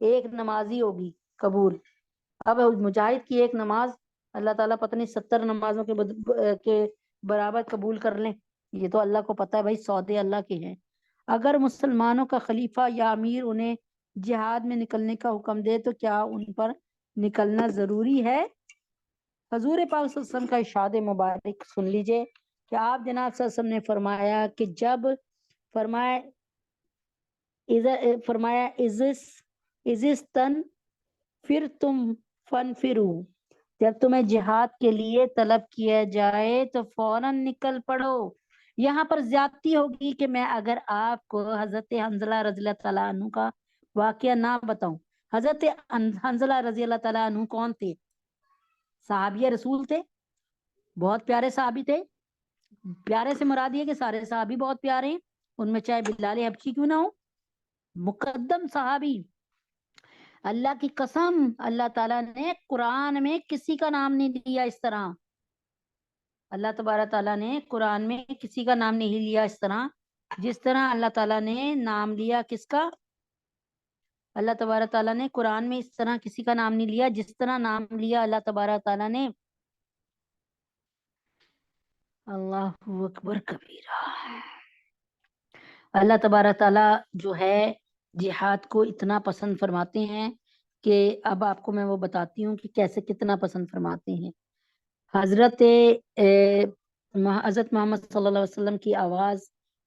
ایک نمازی ہوگی قبول, اب مجاہد کی ایک نماز اللہ تعالیٰ پتہ نہیں 70 نمازوں کے برابر قبول کر لیں. یہ تو اللہ کو پتہ ہے بھائی, سودے اللہ کے ہیں. اگر مسلمانوں کا خلیفہ یا امیر انہیں جہاد میں نکلنے کا حکم دے تو کیا ان پر نکلنا ضروری ہے؟ حضور پاک صلی اللہ علیہ وسلم کا ارشاد مبارک سن لیجئے کہ آپ جناب صلی اللہ علیہ وسلم نے فرمایا کہ جب فرمایا ازستن پھر تم فن فرو, جب تمہیں جہاد کے لیے طلب کیا جائے تو فوراً نکل پڑو. یہاں پر زیادتی ہوگی کہ میں اگر آپ کو حضرت حنظلہ رضی اللہ تعالیٰ عنہ کا واقعہ نہ بتاؤں. حضرت حنظلہ رضی اللہ تعالیٰ عنہ کون تھے؟ صحابی رسول تھے, بہت پیارے صحابی تھے. پیارے سے مراد یہ کہ سارے صحابی بہت پیارے ہیں, ان میں چاہے بلال حبشی کیوں نہ ہو, مقدم صحابی. اللہ کی قسم اللہ تعالیٰ نے قرآن میں کسی کا نام نہیں لیا اس طرح. اللہ تبارک تعالیٰ نے قرآن میں کسی کا نام نہیں لیا اس طرح جس طرح اللہ تعالیٰ نے نام لیا کس کا. اللہ تبارک تعالیٰ نے قرآن میں اس طرح کسی کا نام نہیں لیا جس طرح نام لیا اللہ تبارک تعالیٰ نے. اللہ اکبر کبیرہ. اللہ تبارک تعالیٰ جو ہے جہاد کو اتنا پسند فرماتے ہیں کہ اب آپ کو میں وہ بتاتی ہوں کہ کیسے کتنا پسند فرماتے ہیں. حضرت محمد صلی اللہ علیہ وسلم کی آواز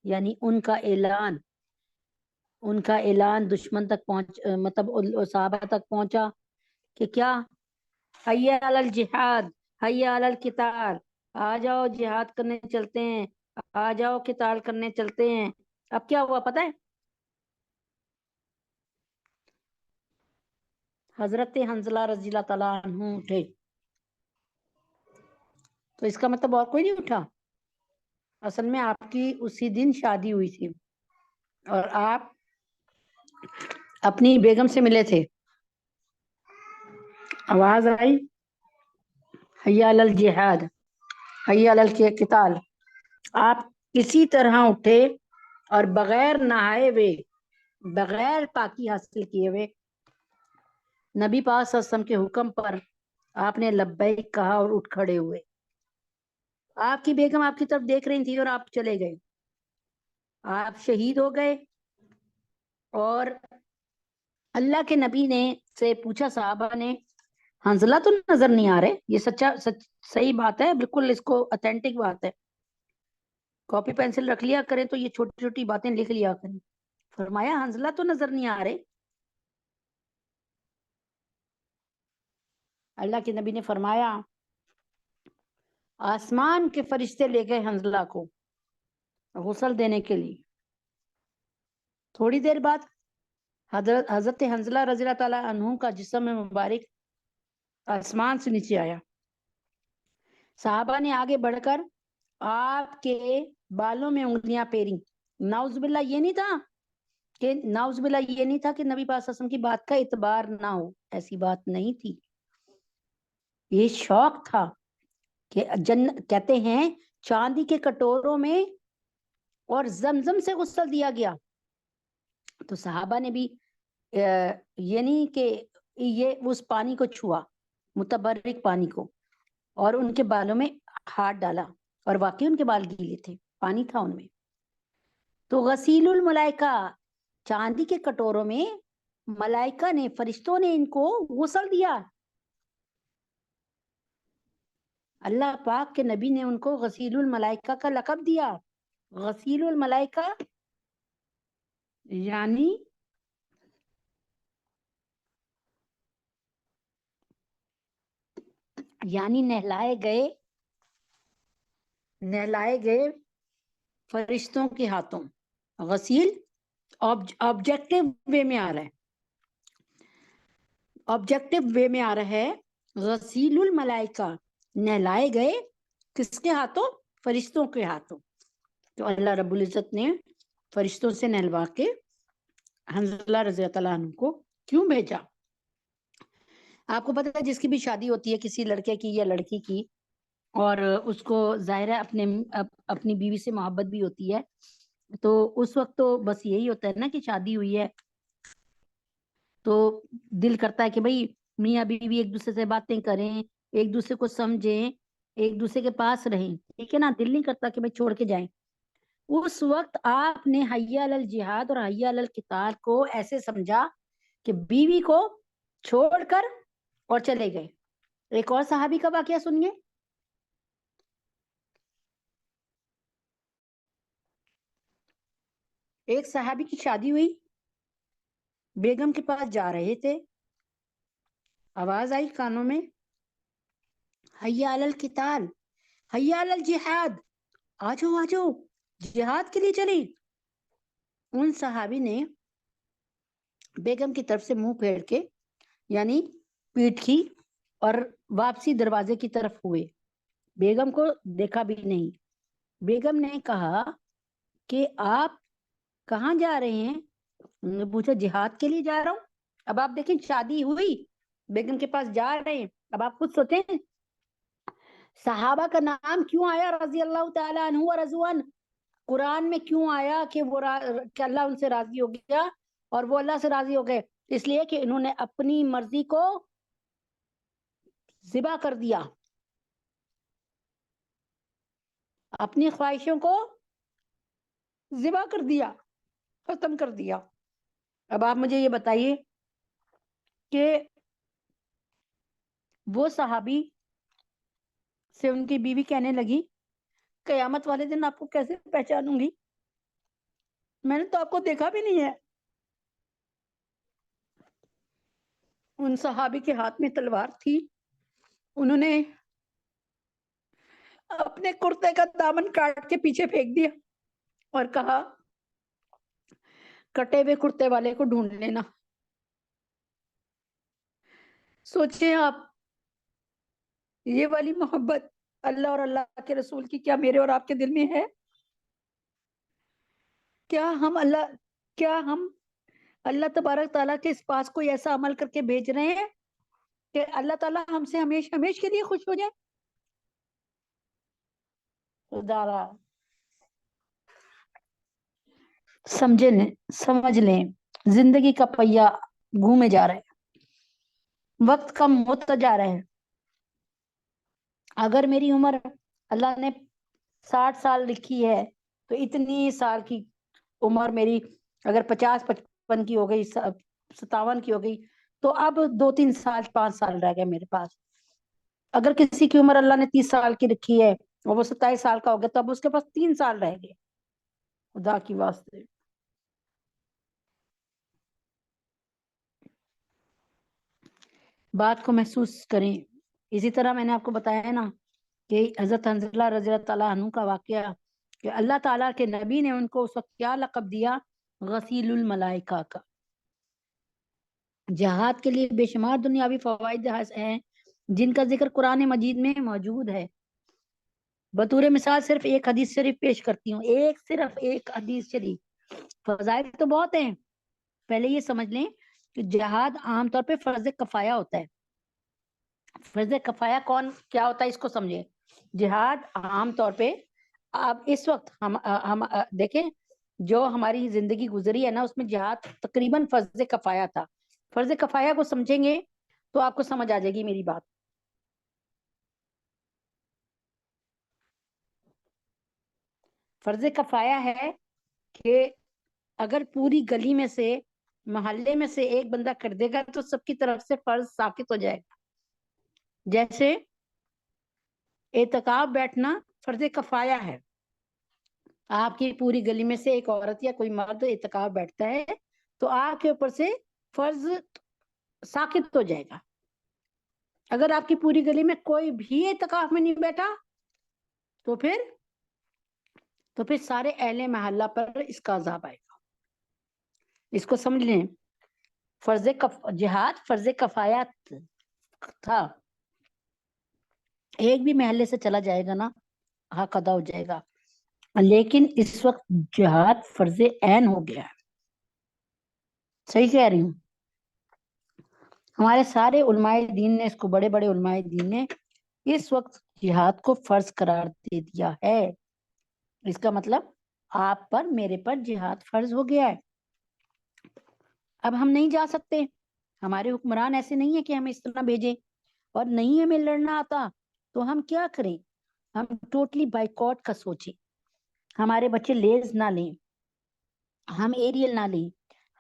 یعنی ان کا اعلان دشمن تک مطلب صحابہ تک پہنچا کہ کیا حی علی الجہاد حی علی القتال, آ جاؤ جہاد کرنے چلتے ہیں, آ جاؤ قتال کرنے چلتے ہیں. اب کیا ہوا پتہ ہے؟ حضرت حنظلہ رضی اللہ تعالیٰ عنہ اٹھے. تو اس کا مطلب اور کوئی نہیں اٹھا. اصل میں آپ کی اسی دن شادی ہوئی تھی اور آپ اپنی بیگم سے ملے تھے. آواز آئی حی علی الجہاد حی علی القتال. آپ اسی طرح اٹھے اور بغیر نہائے ہوئے, بغیر پاکی حاصل کیے ہوئے, نبی پاک صلی اللہ علیہ وسلم کے حکم پر آپ نے لبیک کہا اور اٹھ کھڑے ہوئے. آپ کی بیگم آپ کی طرف دیکھ رہی تھی اور آپ چلے گئے. آپ شہید ہو گئے. اور اللہ کے نبی نے سے پوچھا صحابہ نے, حنظلہ تو نظر نہیں آ رہے. یہ صحیح بات ہے, بالکل اس کو اتھینٹک بات ہے. کاپی پینسل رکھ لیا کریں تو یہ چھوٹی چھوٹی باتیں لکھ لیا کریں. فرمایا حنظلہ تو نظر نہیں آ رہے. اللہ کے نبی نے فرمایا آسمان کے فرشتے لے گئے حنظلہ کو غسل دینے کے لیے. تھوڑی دیر بعد حضرت حنظلہ رضی اللہ تعالیٰ عنہ کا جسم مبارک آسمان سے نیچے آیا. صحابہ نے آگے بڑھ کر آپ کے بالوں میں انگلیاں پھیری. نعوذ باللہ یہ نہیں تھا کہ نبی پاک صلی اللہ علیہ وسلم کی بات کا اعتبار نہ ہو, ایسی بات نہیں تھی. یہ شوق تھا کہ کہتے ہیں چاندی کے کٹوروں میں اور زمزم سے غسل دیا گیا. تو صحابہ نے بھی یہ نہیں کہ یہ اس پانی کو چھوا, متبرک پانی کو, اور ان کے بالوں میں ہاتھ ڈالا اور واقعی ان کے بال گیلے تھے, پانی تھا ان میں. تو غسیل الملائکہ, چاندی کے کٹوروں میں ملائکہ نے، فرشتوں نے ان کو غسل دیا. اللہ پاک کے نبی نے ان کو غسیل الملائکہ کا لقب دیا. غسیل الملائکہ یعنی نہلائے گئے فرشتوں کے ہاتھوں. غسیل آبجیکٹو وے میں آ رہا ہے، غسیل الملائکہ، نہلائے گئے کس کے ہاتھوں؟ فرشتوں کے ہاتھوں. تو اللہ رب العزت نے فرشتوں سے نہلوا کے حنظلہ رضی اللہ عنہ کو کیوں بھیجا؟ آپ کو پتہ ہے جس کی بھی شادی ہوتی ہے کسی لڑکے کی یا لڑکی کی، اور اس کو ظاہر ہے اپنی بیوی سے محبت بھی ہوتی ہے، تو اس وقت تو بس یہی ہوتا ہے نا کہ شادی ہوئی ہے تو دل کرتا ہے کہ بھئی میاں بیوی ایک دوسرے سے باتیں کریں، ایک دوسرے کو سمجھیں، ایک دوسرے کے پاس رہیں، ٹھیک ہے نا، دل نہیں کرتا کہ بھئی چھوڑ کے جائیں. اس وقت آپ نے حی علی الجہاد اور حی علی القتال کو ایسے سمجھا کہ بیوی کو چھوڑ کر اور چلے گئے. ایک اور صحابی کا واقعہ سنیے. ایک صحابی کی شادی ہوئی، بیگم کے پاس جا رہے تھے، آواز آئی کانوں میں، حی علی القتال، حی علی الجہاد، آجو آجو جہاد کے لیے چلی. ان صحابی نے بیگم کی طرف سے منہ پھیر کے یعنی پیٹ کی اور واپسی دروازے کی طرف ہوئے، بیگم کو دیکھا بھی نہیں. بیگم نے کہا کہ آپ کہاں جا رہے ہیں؟ انہوں نے پوچھا جہاد کے لیے جا رہا ہوں. اب آپ دیکھیں شادی ہوئی، بیگم کے پاس جا رہے ہیں، اب آپ خود سوچیں صحابہ کا نام کیوں آیا رضی اللہ تعالیٰ عنہ و رضوان؟ قرآن میں کیوں آیا کہ کہ اللہ ان سے راضی ہو گیا اور وہ اللہ سے راضی ہو گئے؟ اس لیے کہ انہوں نے اپنی مرضی کو ذبح کر دیا، اپنی خواہشوں کو ذبح کر دیا، ختم کر دیا. اب آپ مجھے یہ بتائیے کہ وہ صحابی سے ان کی بیوی کہنے لگی قیامت والے دن آپ کو کیسے پہچانوں گی، میں نے تو آپ کو دیکھا بھی نہیں ہے. ان صحابی کے ہاتھ میں تلوار تھی، انہوں نے اپنے کرتے کا دامن کاٹ کے پیچھے پھینک دیا اور کہا کٹے ہوئے کرتے والے کو ڈھونڈ لینا. سوچیں آپ یہ والی محبت اللہ اور اللہ کے رسول کی کیا میرے اور آپ کے دل میں ہے؟ کیا ہم اللہ تبارک تعالیٰ کے اس پاس کوئی ایسا عمل کر کے بھیج رہے ہیں کہ اللہ تعالیٰ ہم سے ہمیش کے لیے خوش ہو جائے؟ خدا سمجھ لیں زندگی کا پہیہ گھومے جا رہا ہے، وقت کم ہوتا جا رہا ہے. اگر میری عمر اللہ نے 60 سال لکھی ہے تو اتنی سال کی عمر میری اگر 50-55 کی ہو گئی، 57 کی ہو گئی، تو اب 2-3 سال 5 سال رہ گئے میرے پاس. اگر کسی کی عمر اللہ نے 30 سال کی رکھی ہے اور وہ 27 سال کا ہو گیا تو اب اس کے پاس 3 سال رہ گئے. خدا کی واسطے بات کو محسوس کریں. اسی طرح میں نے آپ کو بتایا ہے نا کہ حضرت حنظلہ رضی اللہ تعالیٰ عنہ کا واقعہ کہ اللہ تعالیٰ کے نبی نے ان کو اس وقت کیا لقب دیا؟ غسیل الملائکہ کا. جہاد کے لیے بے شمار دنیاوی فوائد ہیں جن کا ذکر قرآن مجید میں موجود ہے. بطور مثال صرف ایک حدیث شریف پیش کرتی ہوں، صرف ایک حدیث شریف. فضائل تو بہت ہیں. پہلے یہ سمجھ لیں کہ جہاد عام طور پہ فرض کفایہ ہوتا ہے. فرض کفایہ کیا ہوتا ہے اس کو سمجھیں. جہاد عام طور پہ آپ اس وقت ہم دیکھیں جو ہماری زندگی گزری ہے نا اس میں جہاد تقریباً فرض کفایہ تھا. فرض کفایہ کو سمجھیں گے تو آپ کو سمجھ آ جائے گی میری بات. فرض کفایہ ہے کہ اگر پوری گلی میں سے محلے میں سے ایک بندہ کر دے گا تو سب کی طرف سے فرض ساقط ہو جائے گا. جیسے اعتکاف بیٹھنا فرض کفایہ ہے. آپ کی پوری گلی میں سے ایک عورت یا کوئی مرد اعتکاف بیٹھتا ہے تو آپ کے اوپر سے فرض ساقط ہو جائے گا. اگر آپ کی پوری گلی میں کوئی بھی اعتکاف میں نہیں بیٹھا تو پھر سارے اہل محلہ پر اس کا عذاب آئے گا. اس کو سمجھ لیں. جہاد فرض کفایت تھا. ایک بھی محلے سے چلا جائے گا نا حق ادا ہو جائے گا. لیکن اس وقت جہاد فرض عین ہو گیا ہے. صحیح کہہ رہی ہوں. ہمارے سارے علماء دین نے اس کو، بڑے بڑے علماء دین نے اس وقت جہاد کو فرض قرار دے دیا ہے. اس کا مطلب آپ پر، میرے پر جہاد فرض ہو گیا ہے. اب ہم نہیں جا سکتے. ہمارے حکمران ایسے نہیں ہے کہ ہمیں اس طرح بھیجیں، اور نہیں ہمیں لڑنا آتا تو ہم کیا کریں؟ ہم ٹوٹلی بائیکاٹ کا سوچیں. ہمارے بچے لیز نہ لیں، ہم ایریل نہ لیں،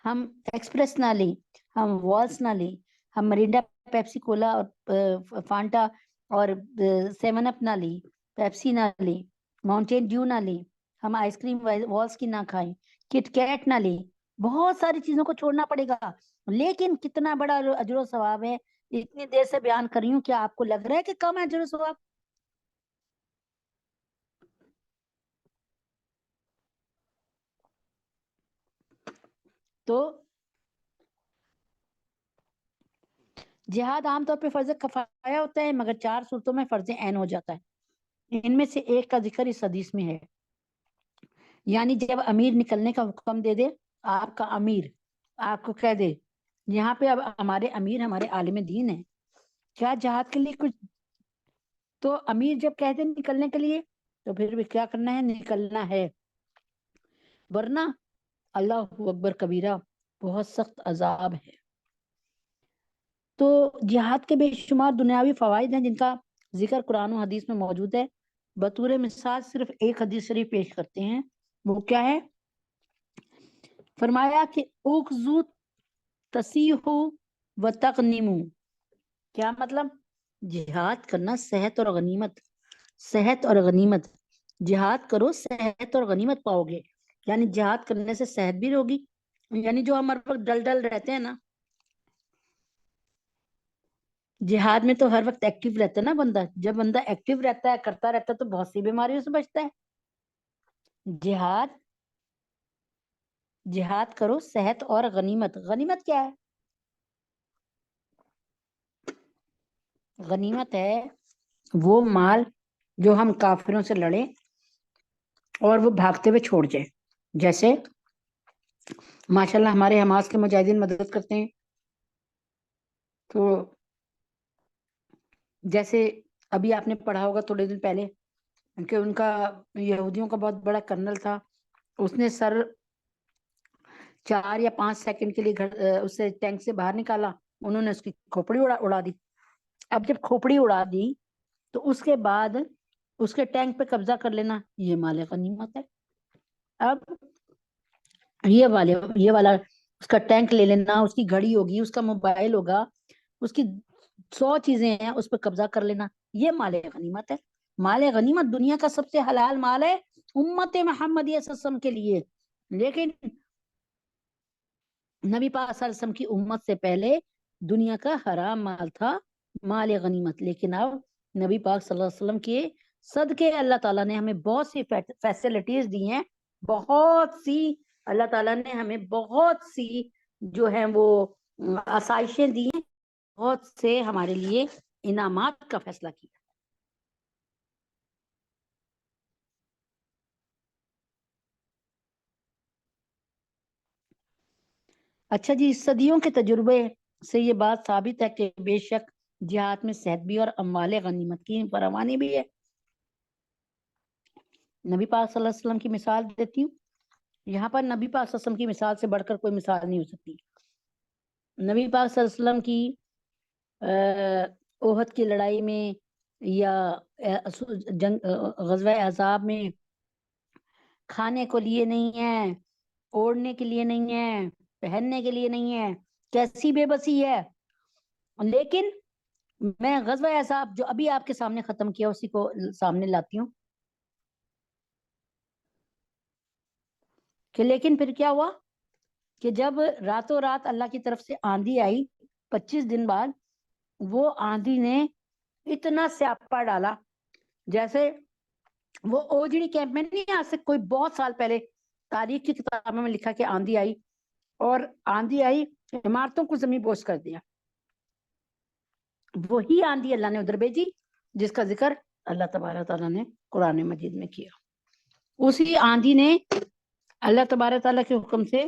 ہم ایکسپریس نہ لیں، ہم والس نہ لیں، ہم مرینڈا، پیپسی کولا اور فانٹا اور 7 اپ نہ لیں، پیپسی نہ لیں، ماؤنٹین ڈیو نہ لیں، ہم آئس کریم والس کی نہ کھائیں، کٹ کیٹ نہ لیں. بہت ساری چیزوں کو چھوڑنا پڑے گا. لیکن کتنا بڑا اجر و ثواب ہے. اتنی دیر سے بیان کر رہی ہوں، کیا آپ کو لگ رہا ہے کہ کم ہے اجر و ثواب؟ تو جہاد عام طور پہ فرض کفایہ ہوتا ہے، مگر 4 صورتوں میں فرض عین ہو جاتا ہے. ان میں سے ایک کا ذکر اس حدیث میں ہے. یعنی جب امیر نکلنے کا حکم دے دے، آپ کا امیر آپ کو کہہ دے یہاں پہ اب ہمارے امیر ہمارے عالم دین ہیں، کیا جہاد کے لیے کچھ، تو امیر جب کہہ دے نکلنے کے لیے تو پھر بھی کیا کرنا ہے؟ نکلنا ہے. ورنہ اللہ اکبر کبیرہ، بہت سخت عذاب ہے. تو جہاد کے بے شمار دنیاوی فوائد ہیں جن کا ذکر قرآن و حدیث میں موجود ہے. بطور مثال صرف ایک حدیث شریف پیش کرتے ہیں. وہ کیا ہے؟ فرمایا کہ اخذو تسیحو و تغنیمو. کیا مطلب؟ جہاد کرنا صحت اور غنیمت، صحت اور غنیمت. جہاد کرو، صحت اور غنیمت پاؤ گے. یعنی جہاد کرنے سے صحت بھی ہوگی. یعنی جو ہمارے وقت ڈل ڈل رہتے ہیں نا، جہاد میں تو ہر وقت ایکٹیو رہتا ہے نا بندہ. جب بندہ ایکٹیو رہتا ہے، کرتا رہتا ہے، تو بہت سی بیماریوں سے بچتا ہے. جہاد کرو، صحت اور غنیمت. غنیمت کیا ہے؟ غنیمت ہے وہ مال جو ہم کافروں سے لڑیں اور وہ بھاگتے ہوئے چھوڑ جائیں. جیسے ماشاءاللہ ہمارے حماس کے مجاہدین مدد کرتے ہیں. تو جیسے ابھی آپ نے پڑھا ہوگا تھوڑے دن پہلے کہ ان کا یہودیوں کا بہت بڑا کرنل تھا، اس نے سر 4 یا 5 سیکنڈ کے لیے اس سے ٹینک سے باہر نکالا. انہوں نے اس کی کھوپڑی اڑا دی. اب جب کھوپڑی اڑا دی تو اس کے بعد اس کے ٹینک پہ قبضہ کر لینا، یہ مال غنیمت ہے. اب یہ والا اس کا ٹینک لے لینا، اس کی گھڑی ہوگی، اس کا موبائل ہوگا، اس کی 100 چیزیں ہیں، اس پہ قبضہ کر لینا، یہ مال غنیمت ہے. مال غنیمت دنیا کا سب سے حلال مال ہے امت محمدیہ صلی اللہ علیہ وسلم کے لیے. لیکن نبی پاک صلی اللہ علیہ وسلم کی امت سے پہلے دنیا کا حرام مال تھا مال غنیمت. لیکن اب نبی پاک صلی اللہ علیہ وسلم کے صدقے اللہ تعالیٰ نے ہمیں بہت سی فیسلٹیز دی ہیں. بہت سی اللہ تعالیٰ نے ہمیں بہت سی جو ہیں وہ آسائشیں دی ہیں، بہت سے ہمارے لیے انعامات کا فیصلہ کیا. اچھا جی، صدیوں کے تجربے سے یہ بات ثابت ہے کہ بے شک جہاد میں صحت بھی اور اموال غنیمت کی فراوانی بھی ہے. نبی پاک صلی اللہ علیہ وسلم کی مثال دیتی ہوں. یہاں پر نبی پاک صلی اللہ علیہ وسلم کی مثال سے بڑھ کر کوئی مثال نہیں ہو سکتی. نبی پاک صلی اللہ علیہ وسلم کی احد کی لڑائی میں یا غزوہ احزاب میں کھانے کو لیے نہیں ہے، اوڑھنے کے لیے نہیں ہے، پہننے کے لیے نہیں ہے. کیسی بے بسی ہے. لیکن میں غزوہ احزاب جو ابھی آپ کے سامنے ختم کیا اسی کو سامنے لاتی ہوں کہ لیکن پھر کیا ہوا کہ جب راتوں رات اللہ کی طرف سے آندھی آئی 25 دن بعد, وہ آندھی نے اتنا سیاپا ڈالا جیسے وہ اوجڑی کیمپ میں نہیں آ سکتے, کوئی بہت سال پہلے تاریخ کی کتابوں میں لکھا کہ آندھی آئی اور آندھی آئی عمارتوں کو زمین بوس کر دیا. وہی آندھی اللہ نے ادھر بھیجی جس کا ذکر اللہ تبارک تعالیٰ نے قرآن مجید میں کیا. اسی آندھی نے اللہ تبارک تعالیٰ کے حکم سے,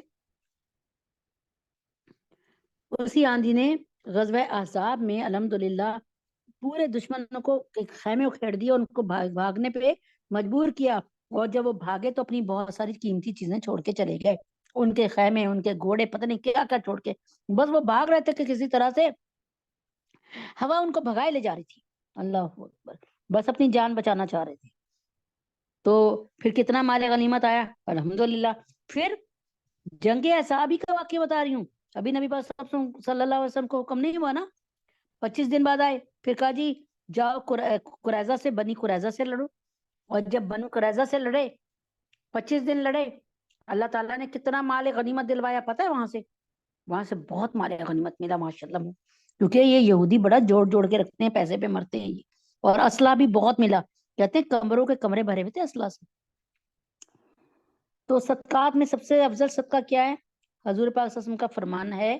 اسی آندھی نے غزوہ احزاب میں الحمدللہ پورے دشمنوں کو خیمے اکھیڑ دیے, ان کو بھاگنے پہ مجبور کیا. اور جب وہ بھاگے تو اپنی بہت ساری قیمتی چیزیں چھوڑ کے چلے گئے, ان کے خیمے, ان کے گھوڑے, پتہ نہیں کیا کیا چھوڑ کے. بس وہ بھاگ رہے تھے کہ کسی طرح سے ہوا ان کو بھگائے لے جا رہی تھی. اللہ اکبر, بس اپنی جان بچانا چاہ رہے تھے. تو پھر کتنا مال غنیمت آیا الحمدللہ. پھر جنگ احزاب کا واقعہ بتا رہی ہوں, ابھی نبی پاک صلی اللہ علیہ وسلم کو حکم نہیں ہوا نا, 25 دن بعد آئے. پھر کہا جی جاؤ قریظہ سے, بنی قریظہ سے لڑو. اور جب بنو قریظہ سے لڑے 25 دن لڑے, اللہ تعالیٰ نے کتنا مال غنیمت دلوایا پتہ ہے وہاں سے بہت مال غنیمت ملا ماشاءاللہ, کیونکہ یہ یہودی بڑا جوڑ جوڑ کے رکھتے ہیں, پیسے پہ مرتے ہیں یہ. اور اسلحہ بھی بہت ملا, کہتے ہیں کمروں کے کمرے بھرے ہوئے تھے اسلحہ سے. تو صدقات میں سب سے افضل صدقہ کیا ہے؟ حضور پاک صلی اللہ علیہ وسلم کا فرمان ہے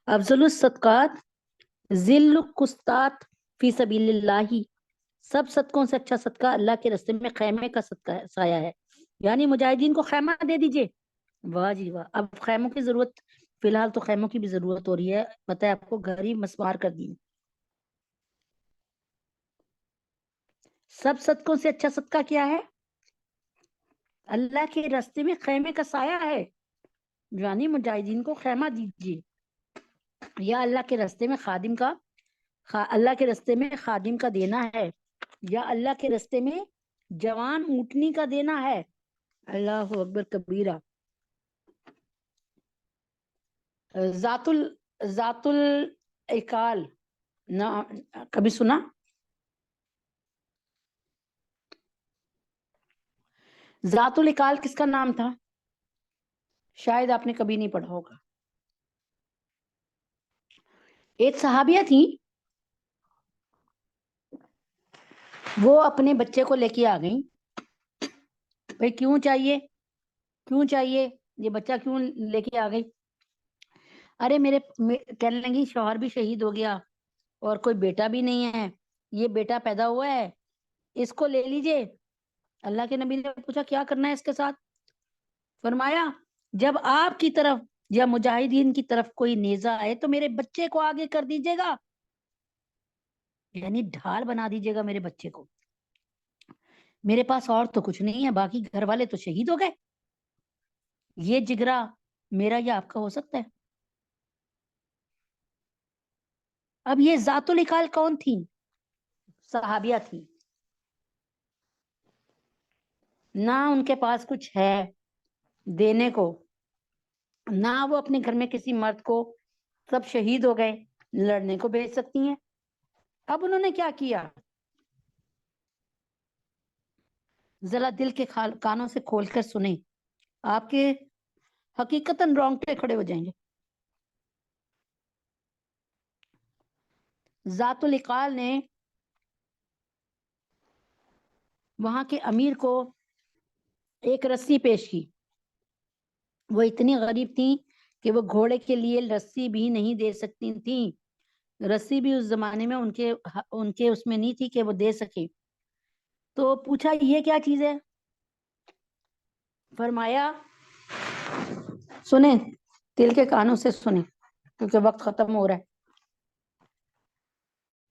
افضل الصدقات ذل القسطات فی سبیل اللہ, سب صدقوں سے اچھا صدقہ اللہ کے راستے میں خیمے کا صدقہ سایہ ہے. یعنی مجاہدین کو خیمہ دے دیجئے. واہ جی واہ, اب خیموں کی ضرورت, فی الحال تو خیموں کی بھی ضرورت ہو رہی ہے, پتہ ہے آپ کو, گھر ہی مسمار کر دی. سب صدقوں سے اچھا صدقہ کیا ہے؟ اللہ کے راستے میں خیمے کا سایہ ہے. یعنی مجاہدین کو خیمہ دیجیے, یا اللہ کے راستے میں خادم کا, اللہ کے راستے میں خادم کا دینا ہے, یا اللہ کے راستے میں جوان اونٹنی کا دینا ہے. اللہ اکبر کبیرہ. ذات العقال نہ کبھی سنا؟ ذات العقال کس کا نام تھا؟ شاید آپ نے کبھی نہیں پڑھا ہوگا. ایک صحابیہ تھی, وہ اپنے بچے کو لے کے آ گئی. بھائی کیوں چاہیے یہ بچہ کیوں لے کے آ گئی؟ ارے میرے کہنے لگی شوہر بھی شہید ہو گیا اور کوئی بیٹا بھی نہیں ہے, یہ بیٹا پیدا ہوا ہے, اس کو لے لیجئے. اللہ کے نبی نے پوچھا کیا کرنا ہے اس کے ساتھ؟ فرمایا جب آپ کی طرف یا مجاہدین کی طرف کوئی نیزہ آئے تو میرے بچے کو آگے کر دیجئے گا, یعنی ڈھال بنا دیجئے گا میرے بچے کو. میرے پاس اور تو کچھ نہیں ہے, باقی گھر والے تو شہید ہو گئے, یہ جگرا میرا یا آپ کا ہو سکتا ہے؟ اب یہ ذات العقال کون تھی؟ صحابیہ تھی. نہ ان کے پاس کچھ ہے دینے کو, نہ وہ اپنے گھر میں کسی مرد کو, سب شہید ہو گئے, لڑنے کو بھیج سکتی ہیں. اب انہوں نے کیا کیا؟ ذرا دل کے کانوں سے کھول کر سنیں, آپ کے حقیقتاً رونگٹے کھڑے ہو جائیں گے. ذات العقال نے وہاں کے امیر کو ایک رسی پیش کی. وہ اتنی غریب تھی کہ وہ گھوڑے کے لیے رسی بھی نہیں دے سکتی تھی. رسی بھی اس زمانے میں ان کے اس میں نہیں تھی کہ وہ دے سکے. تو پوچھا یہ کیا چیز ہے؟ فرمایا سنیں, دل کے کانوں سے سنیں کیونکہ وقت ختم ہو رہا ہے.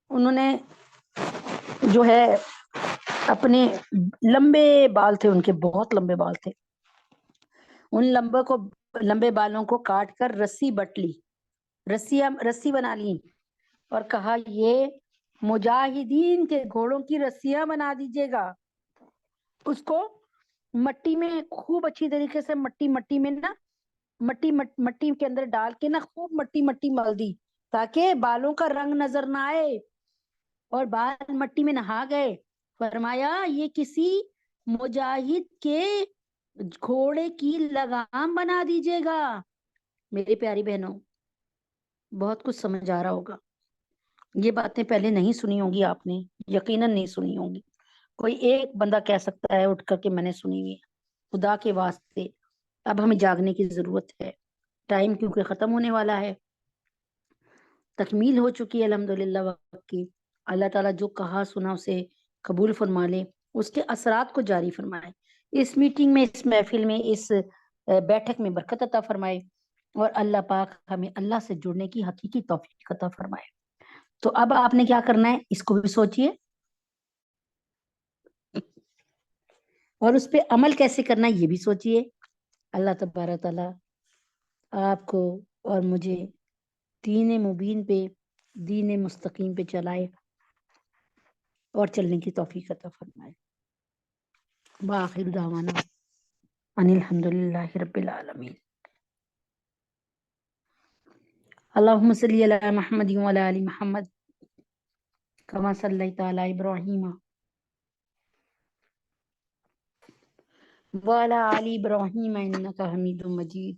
انہوں نے جو ہے اپنے لمبے بال تھے, ان کے بہت لمبے بال تھے, ان لمبے بالوں کو کاٹ کر رسی بٹ لی, رسی بنا لی اور کہا یہ مجاہدین کے گھوڑوں کی رسیاں بنا دیجیے گا. اس کو مٹی میں خوب اچھی طریقے سے مٹی میں نا مٹی کے اندر ڈال کے نا خوب مٹی مل دی تاکہ بالوں کا رنگ نظر نہ آئے، اور بال مٹی میں نہا گئے۔ فرمایا یہ کسی مجاہد کے گھوڑے کی لگام بنا دیجیے گا۔ میری پیاری بہنوں، بہت کچھ سمجھ آ رہا ہوگا، یہ باتیں پہلے نہیں سنی ہوں گی آپ نے، یقیناً نہیں سنی ہوں گی۔ کوئی ایک بندہ کہہ سکتا ہے اٹھ کر کہ میں نے سنی ہوئی ہے۔ خدا کے واسطے اب ہمیں جاگنے کی ضرورت ہے، ٹائم کیونکہ ختم ہونے والا ہے، تکمیل ہو چکی ہے الحمدللہ وقت کی۔ اللہ تعالیٰ جو کہا سنا اسے قبول فرما لے، اس کے اثرات کو جاری فرمائے، اس میٹنگ میں، اس محفل میں، اس بیٹھک میں برکت عطا فرمائے، اور اللہ پاک ہمیں اللہ سے جڑنے کی حقیقی توفیق عطا فرمائے۔ تو اب آپ نے کیا کرنا ہے، اس کو بھی سوچئے اور اس پہ عمل کیسے کرنا ہے یہ بھی سوچئے۔ اللہ تبارک تعالیٰ آپ کو اور مجھے دین مبین پہ، دین مستقیم پہ چلائے اور چلنے کی توفیق عطا فرمائے۔ وآخر دعوانا ان الحمدللہ رب العالمین۔ اللہم صلی علی محمد وعلی آل محمد کما صلیت علی ابراہیم وعلی آل ابراہیم انک حمید مجید۔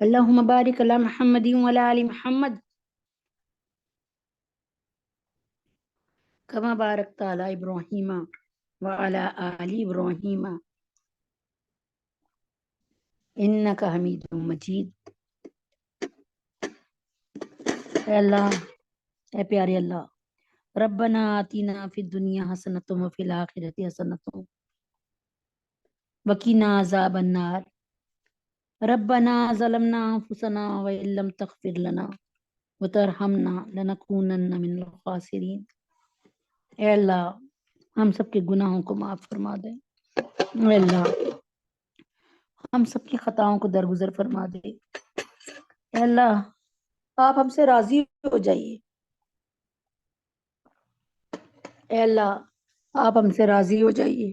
اللہم بارک علی محمد وعلی آل محمد کما بارکت علی ابراہیم وعلی آل ابراہیم انک حمید مجید۔ اے اللہ، اے پیارے اللہ، ربنا آتینا فی الدنیا حسنۃ وفی الآخرۃ حسنۃ وقنا عذاب النار، ربنا ظلمنا انفسنا وان لم تغفر لنا وترحمنا لنکونن من الخاسرین۔ اے اللہ، ہم سب کے گناہوں کو معاف فرما دے، اے اللہ ہم سب کی خطاؤں کو درگزر فرما دے، اے اللہ آپ ہم سے راضی ہو جائیے، اے اللہ آپ ہم سے راضی ہو جائیے،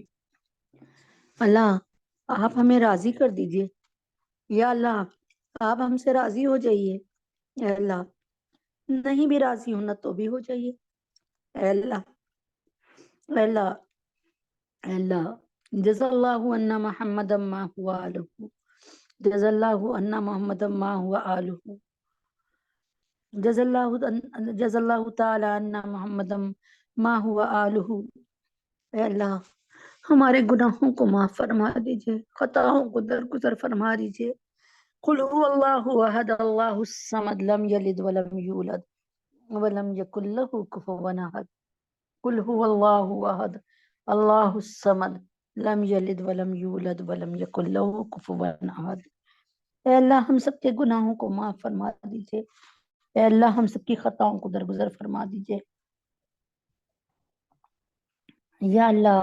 اللہ آپ ہمیں راضی کر دیجئے، یا اللہ آپ ہم سے راضی ہو جائیے، اے اللہ نہیں بھی راضی ہونا تو بھی ہو جائیے، اے اللہ، اے اللہ، اے اللہ جزا اللہ عنا محمد ما ہوا آلہ، جزا اللہ عنا محمد ما ہوا آلہ، جزا اللہ تعالی عنا محمد ما ہوا آلہ۔ اے اللہ ہمارے گناہوں کو معاف فرما دیجئے، خطاؤں کو درگزر فرما دیجئے۔ قل هو اللہ احد اللہ الصمد لم یلد ولم یولد ولم یکن له کفوا احد۔ قل هو اللہ احد اللہ الصمد لم یلد ولم یولد ولم یکن له کفوا احد۔ اے اللہ ہم سب کے گناہوں کو معاف فرما دیجئے، اے اللہ ہم سب کی خطاؤں کو درگزر فرما دیجئے، یا اللہ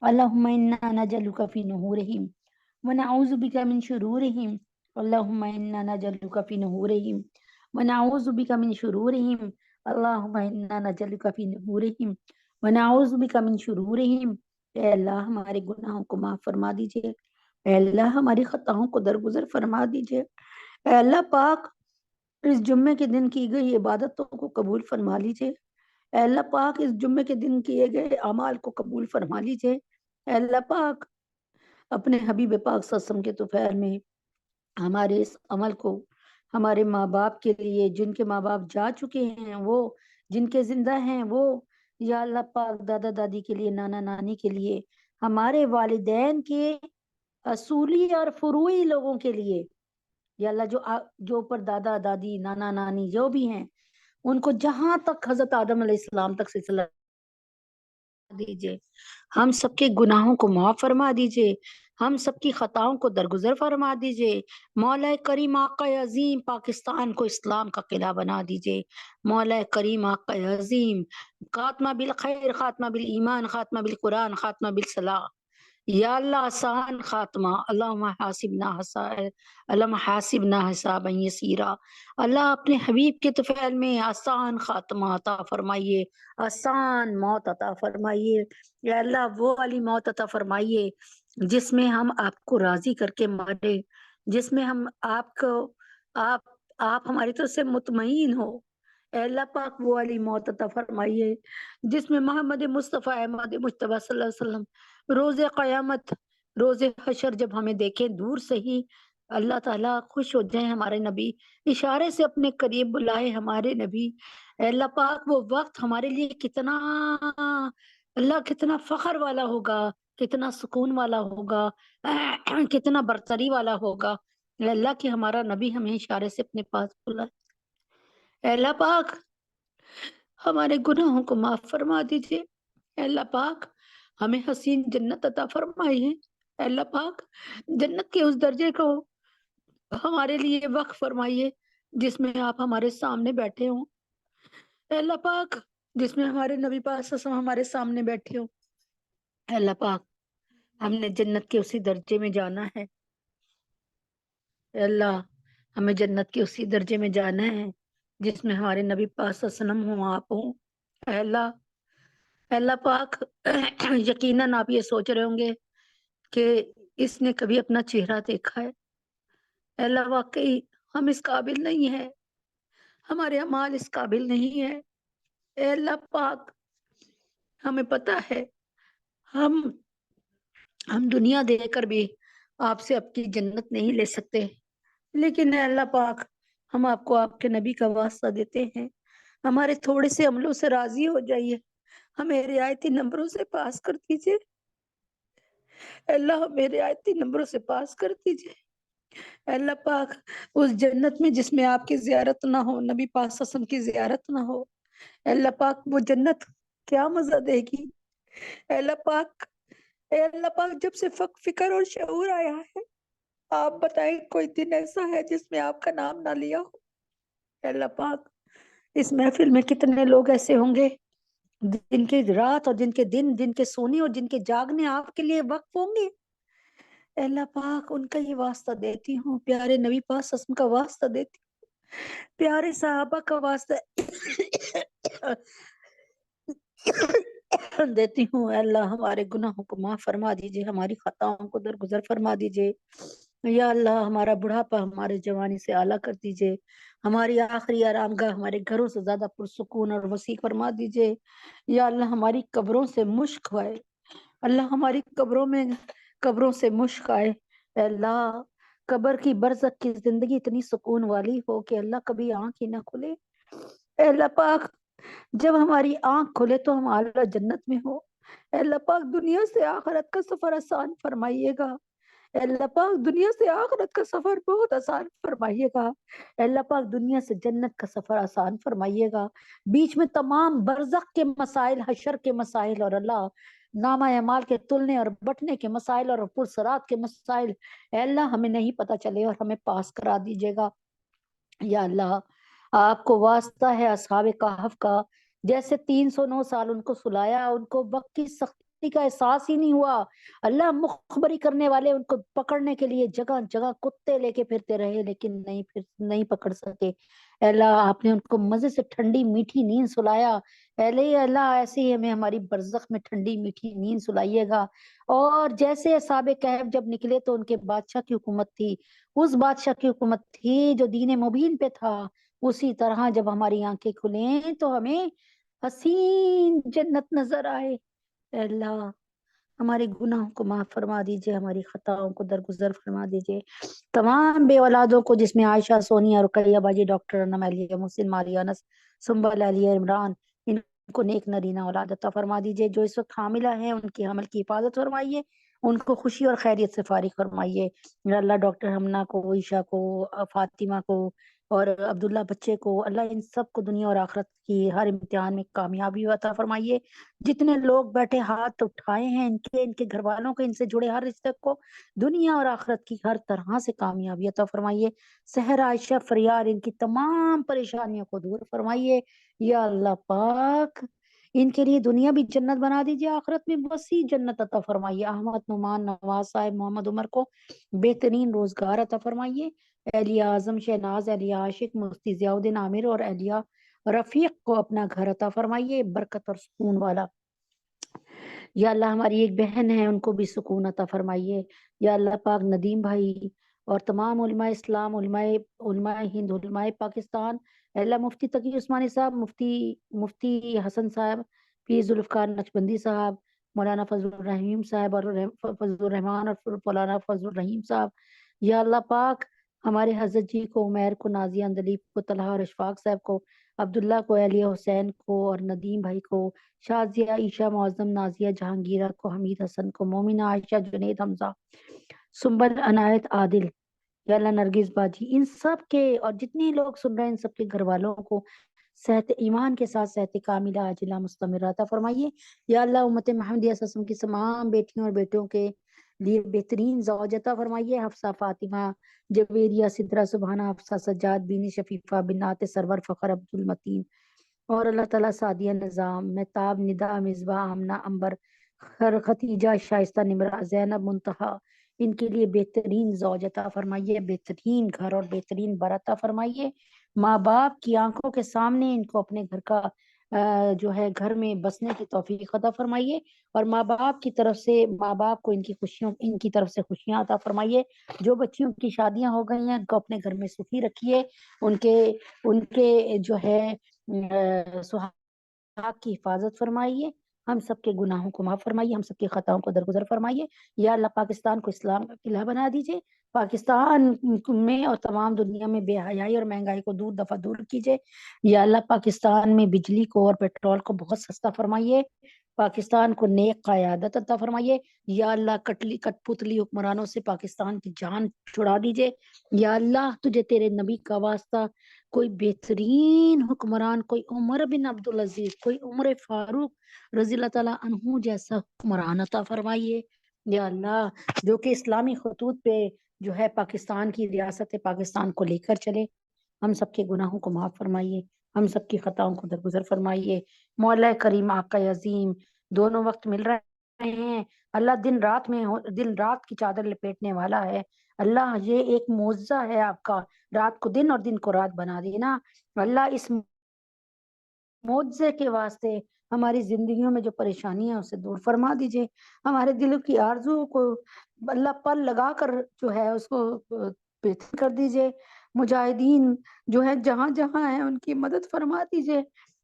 اللہم انا نجعلک فی نحورہم ونعوذ بک من شرورہم، اللہم انا نجعلک فی نحورہم ونعوذ بک من شرورہم، اللہم انا نجعلک فی نحورہم ونعوذ بک من شرورہم۔ اے اللہ ہمارے گناہوں کو معاف فرما دیجئے، اے اللہ ہماری خطاؤں کو درگزر فرما دیجئے، اے اللہ پاک اس جمعے کے دن کی گئی عبادتوں کو قبول فرما لیجئے، اے اللہ پاک اس جمعے کے دن کیے گئے اعمال کو قبول فرما لیجئے، اے اللہ پاک اپنے حبیب پاک صلی اللہ علیہ وسلم کے طفیل میں ہمارے اس عمل کو ہمارے ماں باپ کے لیے، جن کے ماں باپ جا چکے ہیں وہ، جن کے زندہ ہیں وہ، یا اللہ پاک دادا دادی کے لیے، نانا نانی کے لیے، ہمارے والدین کے اصولی اور فروعی لوگوں کے لیے، یا اللہ جو اوپر دادا دادی نانا نانی جو بھی ہیں ان کو جہاں تک حضرت آدم علیہ السلام تک سلسلہ دیجئے، ہم سب کے گناہوں کو معاف فرما دیجئے، ہم سب کی خطاؤں کو درگزر فرما دیجئے، مولا کریم آقا عظیم پاکستان کو اسلام کا قلعہ بنا دیجئے، مولا کریم آقا عظیم خاتمہ بالخیر، خاتمہ بالایمان، خاتمہ بالقرآن، خاتمہ بالصلاح، یا اللہ آسان خاتمہ، اللہم حاسبنا حسابا یسیرا، اللہ اپنے حبیب کے طفیل میں آسان خاتمہ عطا فرمائیے، آسان موت عطا فرمائیے، یا اللہ وہ والی موت عطا فرمائیے جس میں ہم آپ کو راضی کر کے مرے، جس میں ہم آپ کو آپ ہماری طرف سے مطمئن ہو، اے اللہ پاک وہ والی موت عطا فرمائیے جس میں محمد مصطفیٰ احمد مجتبیٰ صلی اللہ علیہ وسلم روز قیامت، روز حشر جب ہمیں دیکھیں دور سے ہی اللہ تعالیٰ خوش ہو جائیں، ہمارے نبی اشارے سے اپنے قریب بلائے ہمارے نبی، اے اللہ پاک وہ وقت ہمارے لیے کتنا اللہ کتنا فخر والا ہوگا، کتنا سکون والا ہوگا، کتنا برتری والا ہوگا، اے اللہ کہ ہمارا نبی ہمیں اشارے سے اپنے پاس بلائے۔ اے اللہ پاک ہمارے گناہوں کو معاف فرما دیجئے، اے اللہ پاک ہمیں حسین جنت عطا فرمائیے، اے اللہ پاک جنت کے اس درجے کو ہمارے لیے وقف فرمائیے جس میں آپ ہمارے سامنے بیٹھے ہوں، اے اللہ پاک جس میں ہمارے نبی پاک صلی اللہ علیہ وسلم ہمارے سامنے بیٹھے ہوں، اے اللہ پاک ہم نے جنت کے اسی درجے میں جانا ہے، اے اللہ ہمیں جنت کے اسی درجے میں جانا ہے جس میں ہمارے نبی پاک صلی اللہ علیہ وسلم ہوں، آپ ہوں، اے اللہ پاک یقیناً آپ یہ سوچ رہے ہوں گے کہ اس نے کبھی اپنا چہرہ دیکھا ہے، اے اللہ واقعی ہم اس قابل نہیں ہے، ہمارے اعمال اس قابل نہیں ہے، اے اللہ پاک ہمیں پتا ہے ہم دنیا دے کر بھی آپ سے آپ کی جنت نہیں لے سکتے، لیکن اے اللہ پاک ہم آپ کو آپ کے نبی کا واسطہ دیتے ہیں، ہمارے تھوڑے سے عملوں سے راضی ہو جائیے، ہمیں رعایتی نمبروں سے پاس کر دیجئے، اے اللہ ہمیں رعایتی نمبروں سے پاس کر دیجئے، اے اللہ پاک اس جنت میں جس میں آپ کی زیارت نہ ہو، نبی پاک صلی اللہ علیہ وسلم کی زیارت نہ ہو، اے اللہ پاک وہ جنت کیا مزہ دے گی، اے اللہ پاک جب سے فکر اور شعور آیا ہے آپ بتائیں کوئی دن ایسا ہے جس میں آپ کا نام نہ لیا ہو، اے اللہ پاک اس محفل میں کتنے لوگ ایسے ہوں گے جن کی رات اور جن کے دن، جن کے سونے اور جن کے جاگنے آپ کے لیے وقف ہوں گے، اے اللہ پاک ان کا یہ واسطہ دیتی ہوں، پیارے نبی پاک صلی اللہ علیہ وسلم کا واسطہ دیتی ہوں، پیارے صحابہ کا واسطہ دیتی ہوں، اے اللہ ہمارے گناہوں کو معاف فرما دیجئے، ہماری خطاؤں کو درگزر فرما دیجئے، یا اللہ ہمارا بڑھاپا ہمارے جوانی سے اعلیٰ کر دیجئے، ہماری آخری آرام گاہ ہمارے گھروں سے زیادہ پرسکون اور وسیع فرما دیجئے، یا اللہ ہماری قبروں سے مشک آئے، اللہ ہماری قبروں سے مشک آئے، اے اللہ قبر کی برزخ کی زندگی اتنی سکون والی ہو کہ اللہ کبھی آنکھ ہی نہ کھلے، اے اللہ پاک جب ہماری آنکھ کھلے تو ہم اعلیٰ جنت میں ہو، اے اللہ پاک دنیا سے آخرت کا سفر آسان فرمائیے گا، اے اللہ پاک دنیا سے آخرت کا سفر بہت آسان فرمائیے گا، اے اللہ پاک دنیا سے جنت کا سفر آسان فرمائیے گا، بیچ میں تمام برزخ کے مسائل، حشر کے مسائل اور اللہ نامہ اعمال کے تلنے اور بٹنے کے مسائل اور پرصراط کے مسائل اے اللہ ہمیں نہیں پتہ چلے اور ہمیں پاس کرا دیجیے گا، یا اللہ آپ کو واسطہ ہے اصحاب کہف کا، جیسے 309 سال ان کو سلایا، ان کو وقت کی سختی کا احساس ہی نہیں ہوا، اللہ مخبری کرنے والے ان کو پکڑنے کے لیے جگہ جگہ کتے لے کے پھرتے رہے لیکن نہیں پکڑ سکے، اے اللہ آپ نے ان کو مزے سے ٹھنڈی میٹھی نیند سلایا، اے اللہ ایسے ہی ہمیں ہماری برزخ میں ٹھنڈی میٹھی نیند سلائیے گا، اور جیسے اصحاب کہف جب نکلے تو ان کے بادشاہ کی حکومت تھی، اس بادشاہ کی حکومت تھی جو دین مبین پہ تھا، اسی طرح جب ہماری آنکھیں کھلیں تو ہمیں حسین جنت نظر آئے، اے اللہ ہمارے گناہوں کو معاف فرما دیجئے، ہماری خطاؤں کو درگزر فرما دیجئے، تمام بے اولادوں کو جس میں عائشہ، سونیا، رقیہ باجی، ڈاکٹر انم، علیہ محسن، ماریا انس، سنبل، علیہ عمران، ان کو نیک نرینہ اولاد عطا فرما دیجئے، جو اس وقت حاملہ ہیں ان کی حمل کی حفاظت فرمائیے، ان کو خوشی اور خیریت سے فارغ فرمائیے، یا اللہ ڈاکٹر ہمنا کو، عائشہ کو، فاطمہ کو اور عبداللہ بچے کو، اللہ ان سب کو دنیا اور آخرت کی ہر امتحان میں کامیابی عطا فرمائیے، جتنے لوگ بیٹھے ہاتھ اٹھائے ہیں ان کے گھر والوں کے ان سے جڑے ہر رشتے کو دنیا اور آخرت کی ہر طرح سے کامیابی عطا فرمائیے، سحر، عائشہ، فریار ان کی تمام پریشانیوں کو دور فرمائیے، یا اللہ پاک ان کے لیے دنیا بھی جنت بنا دیجیے، آخرت میں وسیع جنت عطا فرمائیے۔ احمد نعمان نواز صاحب محمد عمر کو بہترین روزگار عطا فرمائیے۔ اہلیہ اعظم شہناز، اہلیہ عاشق مفتی ضیاء الدین عامر اور اہلیہ رفیق کو اپنا گھر عطا فرمائیے برکت اور سکون والا۔ یا اللہ ہماری ایک بہن ہے، ان کو بھی سکون عطا فرمائیے۔ یا اللہ پاک ندیم بھائی اور تمام علماء اسلام، علماء ہند، علماء پاکستان، اے اللہ مفتی تقی عثمانی صاحب، مفتی حسن صاحب، پیر ذوالفقار نقشبندی صاحب، مولانا فضل الرحیم صاحب اور فضل الرحمان اور مولانا فضل الرحیم صاحب۔ یا اللہ پاک ہمارے حضرت جی کو، عمیر کو، نازیہ اندلیب کو، طلحہ اور اشفاق صاحب کو، عبداللہ کو، اہلیہ حسین کو اور ندیم بھائی کو، شازیہ، عائشہ معظم، نازیہ جہانگیرہ کو، حمید حسن کو، مومنہ عائشہ، جنید حمزہ، سنبل عنایت عادل، یا اللہ نرگس باجی، ان سب کے اور جتنے لوگ سن رہے ہیں ان سب کے گھر والوں کو صحت ایمان کے ساتھ صحت کاملہ عاجلہ مستمرہ عطا فرمائیے۔ یا اللہ امت محمدیہ صلی اللہ علیہ وسلم کی تمام بیٹیوں اور بیٹوں کے لیے بہترین زوج عطا فرمائیے۔ حفصہ، فاطمہ، جویریہ، سدرہ، سبحانہ، حفصہ، سجاد، بینی، شفیفہ، بنات سرور، فخر، عبد المتین اور اللہ تعالیٰ سعدیہ، نظام، مہتاب، ندا، مصباح، آمنہ، امبر، ختیجہ، شائستہ، نمرہ، زینب، منتہا، ان کے لیے بہترین زوج عطا فرمائیے، بہترین گھر اور بہترین بر عطا فرمائیے۔ ماں باپ کی آنکھوں کے سامنے ان کو اپنے گھر کا جو ہے گھر میں بسنے کی توفیق عطا فرمائیے، اور ماں باپ کی طرف سے ماں باپ کو ان کی طرف سے خوشیاں عطا فرمائیے۔ جو بچیوں کی شادیاں ہو گئی ہیں ان کو اپنے گھر میں سکھی رکھیے، ان کے جو ہے سہاگ کی حفاظت فرمائیے، ہم سب کے گناہوں کو معاف فرمائیے، ہم سب کی خطاؤں کو درگزر فرمائیے۔ یا اللہ پاکستان کو اسلام کا قلعہ بنا دیجیے، پاکستان میں اور تمام دنیا میں بے حیائی اور مہنگائی کو دور کیجیے۔ یا اللہ پاکستان میں بجلی کو اور پیٹرول کو بہت سستا فرمائیے، پاکستان کو نیک قیادت عطا فرمائیے۔ یا اللہ کٹ پتلی حکمرانوں سے پاکستان کی جان چھڑا دیجیے۔ یا اللہ تجھے تیرے نبی کا واسطہ کوئی بہترین حکمران، کوئی عمر بن عبدالعزیز، کوئی عمر فاروق رضی اللہ تعالیٰ عنہ جیسا حکمران عطا فرمائیے۔ یا اللہ جو کہ اسلامی خطوط پہ جو ہے پاکستان کی ریاست پاکستان کو لے کر چلے، ہم سب کے گناہوں کو معاف فرمائیے، ہم سب کی خطاؤں کو درگزر فرمائیے۔ مولا کریم آقا عظیم دونوں وقت مل رہے ہیں، اللہ دن رات کی چادر لپیٹنے والا ہے۔ اللہ یہ ایک معجزہ ہے آپ کا، رات کو دن اور دن کو رات بنا دینا۔ اللہ اس معجزے کے واسطے ہماری زندگیوں میں جو پریشانیاں اسے دور فرما دیجئے، ہمارے دلوں کی آرزو کو اللہ پر لگا کر جو ہے اس کو بہتر کر دیجئے۔ مجاہدین جو ہے جہاں جہاں ہیں ان کی مدد فرما دیجئے،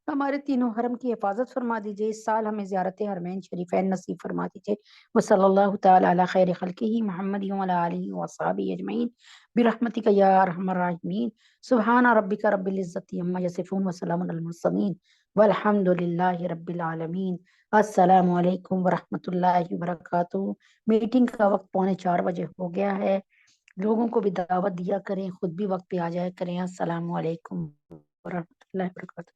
ہمارے تینوں حرم کی حفاظت فرما دیجئے، اس سال ہمیں زیارت حرمین شریفین نصیب فرما دیجئے۔ وصلی اللہ تعالی علی خیر خلقہ محمد وعلی آلہ وصحبہ اجمعین برحمتک یا ارحم الراحمین۔ سبحان ربک رب العزت عما یصفون وسلام علی المرسلین والحمد للہ رب العالمین۔ السلام علیکم ورحمۃ اللہ وبرکاتہ۔ میٹنگ کا وقت 3:45 بجے ہو گیا ہے، لوگوں کو بھی دعوت دیا کریں، خود بھی وقت پہ آ جایا کریں۔ السلام علیکم ورحمۃ اللہ وبرکاتہ۔